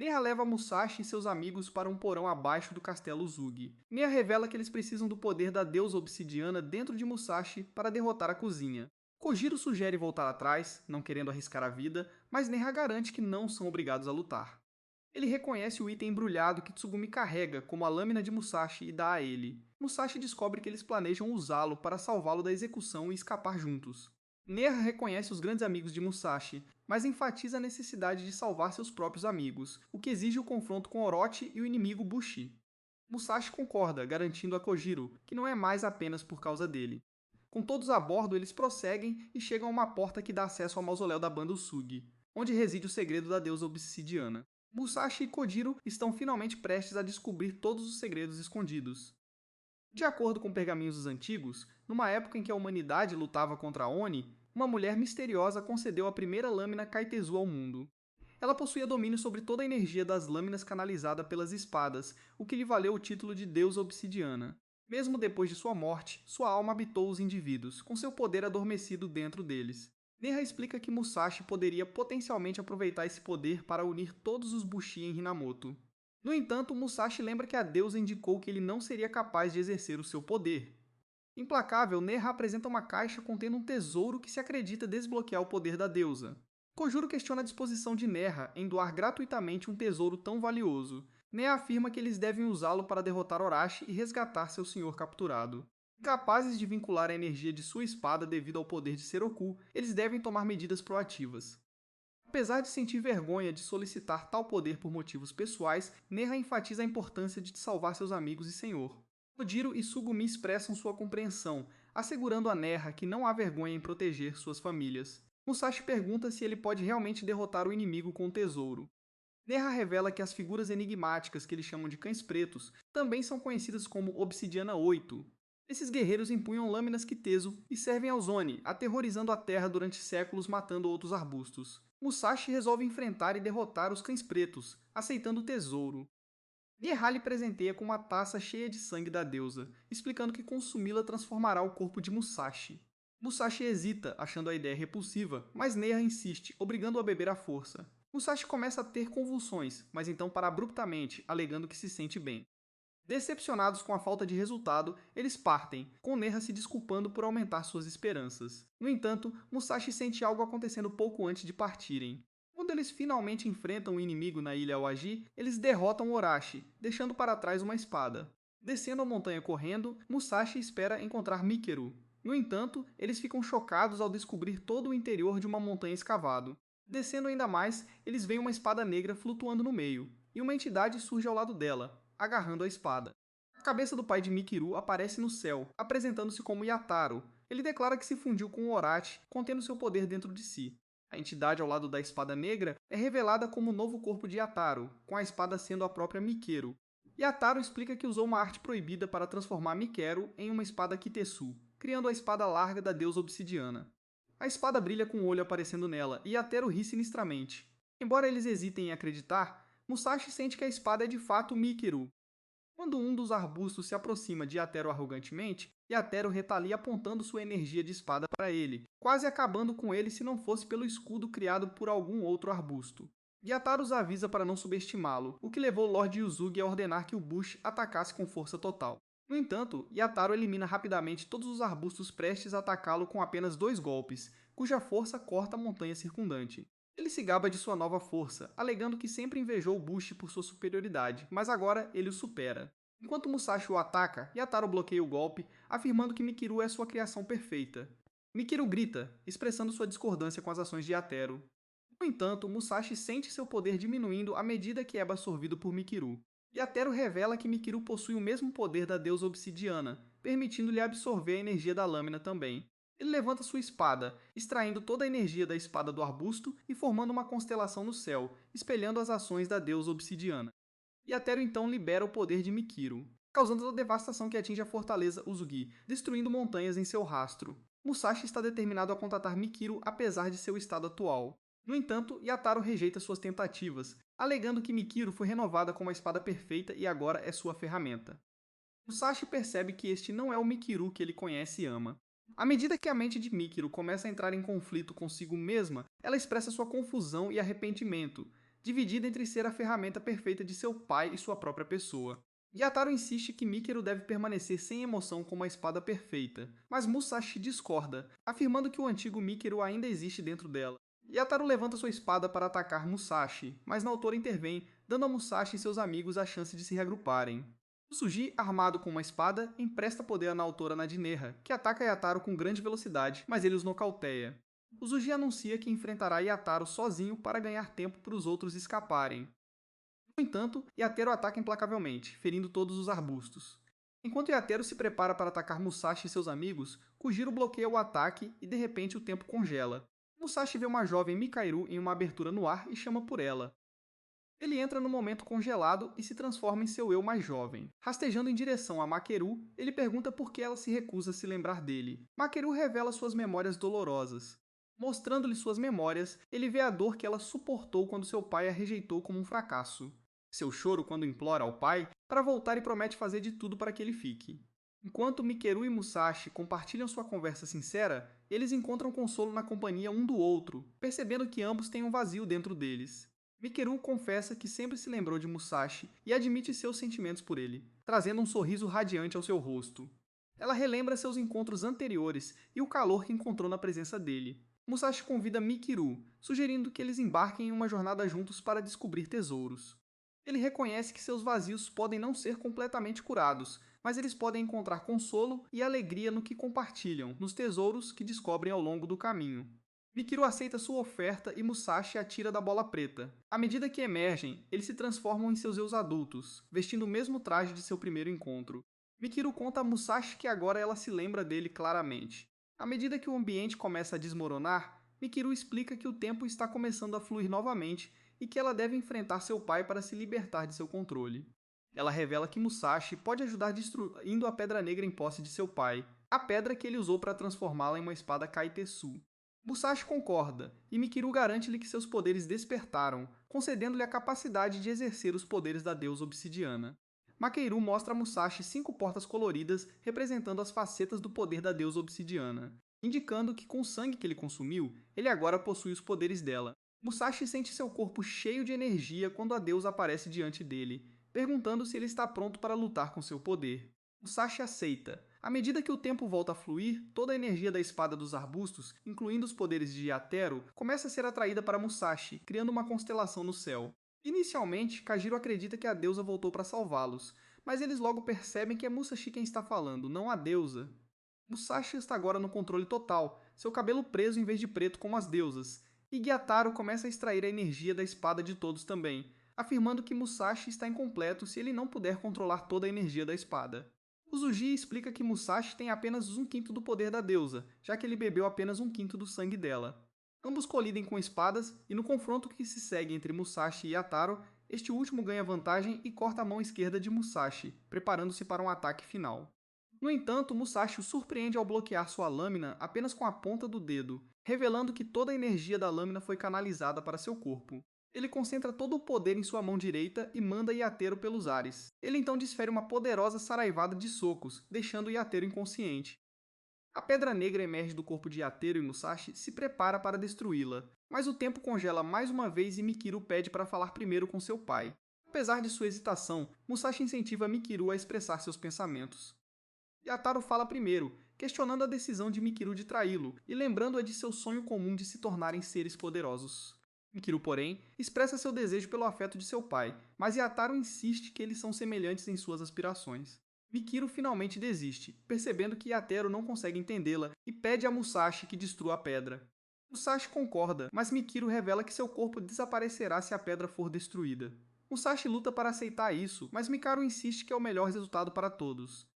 Neha leva Musashi e seus amigos para um porão abaixo do castelo Uzugi. Neha revela que eles precisam do poder da deusa obsidiana dentro de Musashi para derrotar a cozinha. Kojiro sugere voltar atrás, não querendo arriscar a vida, mas Neha garante que não são obrigados a lutar. Ele reconhece o item embrulhado que Tsugumi carrega como a lâmina de Musashi e dá a ele. Musashi descobre que eles planejam usá-lo para salvá-lo da execução e escapar juntos. Neha reconhece os grandes amigos de Musashi, mas enfatiza a necessidade de salvar seus próprios amigos, o que exige o confronto com Orochi e o inimigo Bushi. Musashi concorda, garantindo a Kojiro que não é mais apenas por causa dele. Com todos a bordo, eles prosseguem e chegam a uma porta que dá acesso ao mausoléu da banda Usugi, onde reside o segredo da deusa obsidiana. Musashi e Kojiro estão finalmente prestes a descobrir todos os segredos escondidos. De acordo com pergaminhos dos antigos, numa época em que a humanidade lutava contra Oni, uma mulher misteriosa concedeu a primeira lâmina Kaitezu ao mundo. Ela possuía domínio sobre toda a energia das lâminas canalizada pelas espadas, o que lhe valeu o título de deusa obsidiana. Mesmo depois de sua morte, sua alma habitou os indivíduos, com seu poder adormecido dentro deles. Neha explica que Musashi poderia potencialmente aproveitar esse poder para unir todos os Bushi em Hinamoto. No entanto, Musashi lembra que a deusa indicou que ele não seria capaz de exercer o seu poder. Implacável, Neha apresenta uma caixa contendo um tesouro que se acredita desbloquear o poder da deusa. Kojuro questiona a disposição de Neha em doar gratuitamente um tesouro tão valioso. Neha afirma que eles devem usá-lo para derrotar Orochi e resgatar seu senhor capturado. Capazes de vincular a energia de sua espada devido ao poder de Seroku, eles devem tomar medidas proativas. Apesar de sentir vergonha de solicitar tal poder por motivos pessoais, Neha enfatiza a importância de salvar seus amigos e senhor. Kojiro e Tsugumi expressam sua compreensão, assegurando a Neha que não há vergonha em proteger suas famílias. Musashi pergunta se ele pode realmente derrotar o inimigo com o tesouro. Neha revela que as figuras enigmáticas que eles chamam de cães pretos também são conhecidas como Obsidiana 8. Esses guerreiros empunham lâminas Kitezu e servem aos Oni, aterrorizando a terra durante séculos matando outros arbustos. Musashi resolve enfrentar e derrotar os cães pretos, aceitando o tesouro. Neha lhe presenteia com uma taça cheia de sangue da deusa, explicando que consumi-la transformará o corpo de Musashi. Musashi hesita, achando a ideia repulsiva, mas Neha insiste, obrigando-o a beber à força. Musashi começa a ter convulsões, mas então para abruptamente, alegando que se sente bem. Decepcionados com a falta de resultado, eles partem, com Neha se desculpando por aumentar suas esperanças. No entanto, Musashi sente algo acontecendo pouco antes de partirem. Quando eles finalmente enfrentam o inimigo na ilha Awaji, eles derrotam Orochi, deixando para trás uma espada. Descendo a montanha correndo, Musashi espera encontrar Mikeru. No entanto, eles ficam chocados ao descobrir todo o interior de uma montanha escavado. Descendo ainda mais, eles veem uma espada negra flutuando no meio, e uma entidade surge ao lado dela, agarrando a espada. A cabeça do pai de Mikiru aparece no céu, apresentando-se como Yataro. Ele declara que se fundiu com o Orochi, contendo seu poder dentro de si. A entidade ao lado da espada negra é revelada como o novo corpo de Yataro, com a espada sendo a própria Mikeru. Yataro explica que usou uma arte proibida para transformar Mikeru em uma espada Kitetsu, criando a espada larga da deusa obsidiana. A espada brilha com o olho aparecendo nela, e Yataro ri sinistramente. Embora eles hesitem em acreditar, Musashi sente que a espada é de fato Mikiru. Quando um dos arbustos se aproxima de Yatero arrogantemente, Yatero retalia apontando sua energia de espada para ele, quase acabando com ele se não fosse pelo escudo criado por algum outro arbusto. Gyataro os avisa para não subestimá-lo, o que levou Lord Yuzugi a ordenar que o Bush atacasse com força total. No entanto, Yataro elimina rapidamente todos os arbustos prestes a atacá-lo com apenas 2 golpes, cuja força corta a montanha circundante. Ele se gaba de sua nova força, alegando que sempre invejou o Bush por sua superioridade, mas agora ele o supera. Enquanto Musashi o ataca, Yataro bloqueia o golpe, afirmando que Mikiru é sua criação perfeita. Mikiru grita, expressando sua discordância com as ações de Yatero. No entanto, Musashi sente seu poder diminuindo à medida que é absorvido por Mikiru. Yatero revela que Mikiru possui o mesmo poder da deusa obsidiana, permitindo-lhe absorver a energia da lâmina também. Ele levanta sua espada, extraindo toda a energia da espada do arbusto e formando uma constelação no céu, espelhando as ações da deusa obsidiana. Yatero então libera o poder de Mikiru, causando a devastação que atinge a fortaleza Uzugi, destruindo montanhas em seu rastro. Musashi está determinado a contatar Mikiru apesar de seu estado atual. No entanto, Yataro rejeita suas tentativas, alegando que Mikiru foi renovada com uma espada perfeita e agora é sua ferramenta. Musashi percebe que este não é o Mikiru que ele conhece e ama. À medida que a mente de Mikiru começa a entrar em conflito consigo mesma, ela expressa sua confusão e arrependimento, dividida entre ser a ferramenta perfeita de seu pai e sua própria pessoa. Gyataro insiste que Mikiru deve permanecer sem emoção como a espada perfeita, mas Musashi discorda, afirmando que o antigo Mikiru ainda existe dentro dela. Yataro levanta sua espada para atacar Musashi, mas na autora intervém, dando a Musashi e seus amigos a chance de se reagruparem. Tsuji, armado com uma espada, empresta poder à autora Nadineha, que ataca Yataro com grande velocidade, mas ele os nocauteia. Tsuji anuncia que enfrentará Yataro sozinho para ganhar tempo para os outros escaparem. No entanto, Yatero ataca implacavelmente, ferindo todos os arbustos. Enquanto Yatero se prepara para atacar Musashi e seus amigos, Kujiro bloqueia o ataque e de repente o tempo congela. Musashi vê uma jovem Mikairu em uma abertura no ar e chama por ela. Ele entra no momento congelado e se transforma em seu eu mais jovem. Rastejando em direção a Makeru, ele pergunta por que ela se recusa a se lembrar dele. Makeru revela suas memórias dolorosas. Mostrando-lhe suas memórias, ele vê a dor que ela suportou quando seu pai a rejeitou como um fracasso. Seu choro quando implora ao pai para voltar e promete fazer de tudo para que ele fique. Enquanto Mikeru e Musashi compartilham sua conversa sincera, eles encontram consolo na companhia um do outro, percebendo que ambos têm um vazio dentro deles. Mikeru confessa que sempre se lembrou de Musashi e admite seus sentimentos por ele, trazendo um sorriso radiante ao seu rosto. Ela relembra seus encontros anteriores e o calor que encontrou na presença dele. Musashi convida Mikeru, sugerindo que eles embarquem em uma jornada juntos para descobrir tesouros. Ele reconhece que seus vazios podem não ser completamente curados, mas eles podem encontrar consolo e alegria no que compartilham, nos tesouros que descobrem ao longo do caminho. Mikiru aceita sua oferta e Musashi a tira da bola preta. À medida que emergem, eles se transformam em seus eus adultos, vestindo o mesmo traje de seu primeiro encontro. Mikiru conta a Musashi que agora ela se lembra dele claramente. À medida que o ambiente começa a desmoronar, Mikiru explica que o tempo está começando a fluir novamente e que ela deve enfrentar seu pai para se libertar de seu controle. Ela revela que Musashi pode ajudar destruindo a Pedra Negra em posse de seu pai, a pedra que ele usou para transformá-la em uma espada Kaitetsu. Musashi concorda, e Mikiru garante-lhe que seus poderes despertaram, concedendo-lhe a capacidade de exercer os poderes da deusa obsidiana. Makeru mostra a Musashi 5 portas coloridas representando as facetas do poder da deusa obsidiana, indicando que com o sangue que ele consumiu, ele agora possui os poderes dela. Musashi sente seu corpo cheio de energia quando a deusa aparece diante dele, perguntando se ele está pronto para lutar com seu poder. Musashi aceita. À medida que o tempo volta a fluir, toda a energia da espada dos arbustos, incluindo os poderes de Yatero, começa a ser atraída para Musashi, criando uma constelação no céu. Inicialmente, Kajiro acredita que a deusa voltou para salvá-los, mas eles logo percebem que é Musashi quem está falando, não a deusa. Musashi está agora no controle total, seu cabelo preso em vez de preto como as deusas, e Gyataro começa a extrair a energia da espada de todos também, afirmando que Musashi está incompleto se ele não puder controlar toda a energia da espada. Uzuji explica que Musashi tem apenas 1/5 do poder da deusa, já que ele bebeu apenas 1/5 do sangue dela. Ambos colidem com espadas, e no confronto que se segue entre Musashi e Yataro, este último ganha vantagem e corta a mão esquerda de Musashi, preparando-se para um ataque final. No entanto, Musashi o surpreende ao bloquear sua lâmina apenas com a ponta do dedo, revelando que toda a energia da lâmina foi canalizada para seu corpo. Ele concentra todo o poder em sua mão direita e manda Yateru pelos ares. Ele então desfere uma poderosa saraivada de socos, deixando Yateru inconsciente. A Pedra Negra emerge do corpo de Yateru e Musashi se prepara para destruí-la, mas o tempo congela mais uma vez e Mikiru pede para falar primeiro com seu pai. Apesar de sua hesitação, Musashi incentiva Mikiru a expressar seus pensamentos. Yataro fala primeiro, questionando a decisão de Mikiru de traí-lo e lembrando-a de seu sonho comum de se tornarem seres poderosos. Mikiru, porém, expressa seu desejo pelo afeto de seu pai, mas Yataro insiste que eles são semelhantes em suas aspirações. Mikiru finalmente desiste, percebendo que Yateru não consegue entendê-la e pede a Musashi que destrua a pedra. Musashi concorda, mas Mikiru revela que seu corpo desaparecerá se a pedra for destruída. Musashi luta para aceitar isso, mas Mikaru insiste que é o melhor resultado para todos.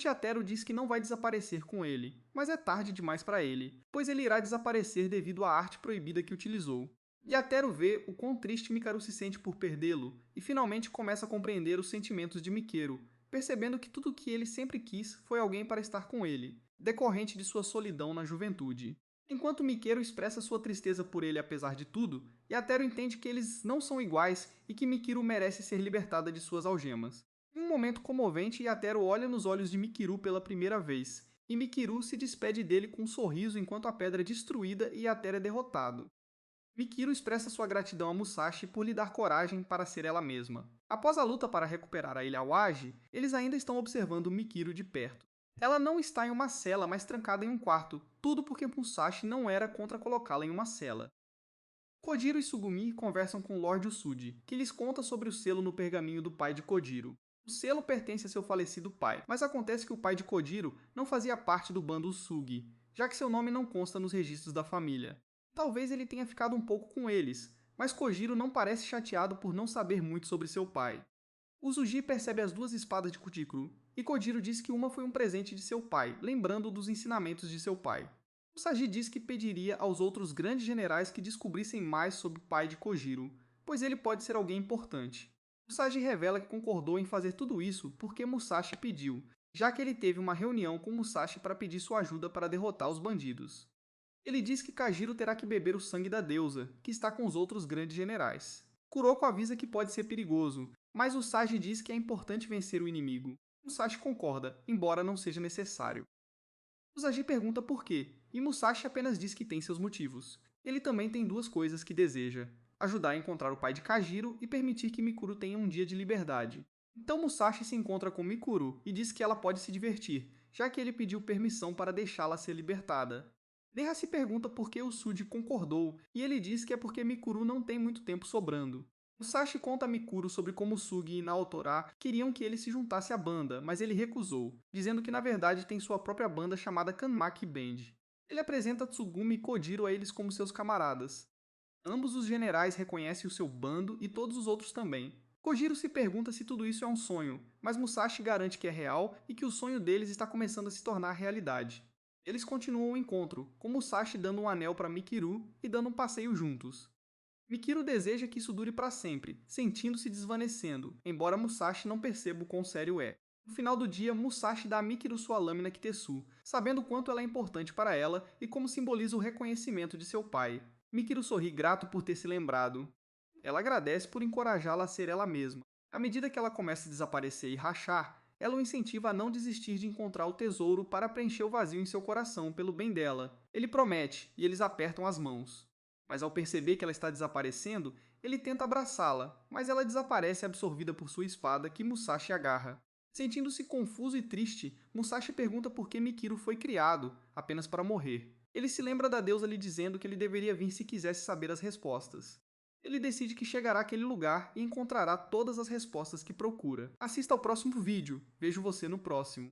Yateru diz que não vai desaparecer com ele, mas é tarde demais para ele, pois ele irá desaparecer devido à arte proibida que utilizou. Yateru vê o quão triste Mikaru se sente por perdê-lo e finalmente começa a compreender os sentimentos de Mikeru, percebendo que tudo o que ele sempre quis foi alguém para estar com ele, decorrente de sua solidão na juventude. Enquanto Mikeru expressa sua tristeza por ele apesar de tudo, Yateru entende que eles não são iguais e que Mikiru merece ser libertada de suas algemas. Em um momento comovente, Yateru olha nos olhos de Mikiru pela primeira vez, e Mikiru se despede dele com um sorriso enquanto a pedra é destruída e Yateru é derrotado. Mikiru expressa sua gratidão a Musashi por lhe dar coragem para ser ela mesma. Após a luta para recuperar a Ilha Awaji, eles ainda estão observando Mikiru de perto. Ela não está em uma cela, mas trancada em um quarto, tudo porque Musashi não era contra colocá-la em uma cela. Kojiro e Sugumi conversam com Lord Usuji, que lhes conta sobre o selo no pergaminho do pai de Kojiro. O selo pertence a seu falecido pai, mas acontece que o pai de Kojiro não fazia parte do bando Usugi, já que seu nome não consta nos registros da família. Talvez ele tenha ficado um pouco com eles, mas Kojiro não parece chateado por não saber muito sobre seu pai. Usugi percebe as duas espadas de Kutikuru, e Kojiro diz que uma foi um presente de seu pai, lembrando dos ensinamentos de seu pai. Usagi diz que pediria aos outros grandes generais que descobrissem mais sobre o pai de Kojiro, pois ele pode ser alguém importante. Usagi revela que concordou em fazer tudo isso porque Musashi pediu, já que ele teve uma reunião com Musashi para pedir sua ajuda para derrotar os bandidos. Ele diz que Kajiro terá que beber o sangue da deusa, que está com os outros grandes generais. Kuroko avisa que pode ser perigoso, mas Usagi diz que é importante vencer o inimigo. Musashi concorda, embora não seja necessário. Usagi pergunta por quê, e Musashi apenas diz que tem seus motivos. Ele também tem duas coisas que deseja: ajudar a encontrar o pai de Kajiro e permitir que Mikuru tenha um dia de liberdade. Então Musashi se encontra com Mikuru e diz que ela pode se divertir, já que ele pediu permissão para deixá-la ser libertada. Neha se pergunta por que Usuji concordou, e ele diz que é porque Mikuru não tem muito tempo sobrando. Musashi conta a Mikuru sobre como Sugi e Naotora queriam que ele se juntasse à banda, mas ele recusou, dizendo que na verdade tem sua própria banda chamada Kanmaki Band. Ele apresenta Tsugumi e Kojiro a eles como seus camaradas. Ambos os generais reconhecem o seu bando e todos os outros também. Kojiro se pergunta se tudo isso é um sonho, mas Musashi garante que é real e que o sonho deles está começando a se tornar realidade. Eles continuam o encontro, com Musashi dando um anel para Mikiru e dando um passeio juntos. Mikiru deseja que isso dure para sempre, sentindo-se desvanecendo, embora Musashi não perceba o quão sério é. No final do dia, Musashi dá a Mikiru sua lâmina Kitesu, sabendo o quanto ela é importante para ela e como simboliza o reconhecimento de seu pai. Mikiru sorri grato por ter se lembrado. Ela agradece por encorajá-la a ser ela mesma. À medida que ela começa a desaparecer e rachar, ela o incentiva a não desistir de encontrar o tesouro para preencher o vazio em seu coração pelo bem dela. Ele promete, e eles apertam as mãos. Mas ao perceber que ela está desaparecendo, ele tenta abraçá-la, mas ela desaparece absorvida por sua espada que Musashi agarra. Sentindo-se confuso e triste, Musashi pergunta por que Mikiru foi criado, apenas para morrer. Ele se lembra da deusa lhe dizendo que ele deveria vir se quisesse saber as respostas. Ele decide que chegará àquele lugar e encontrará todas as respostas que procura. Assista ao próximo vídeo. Vejo você no próximo.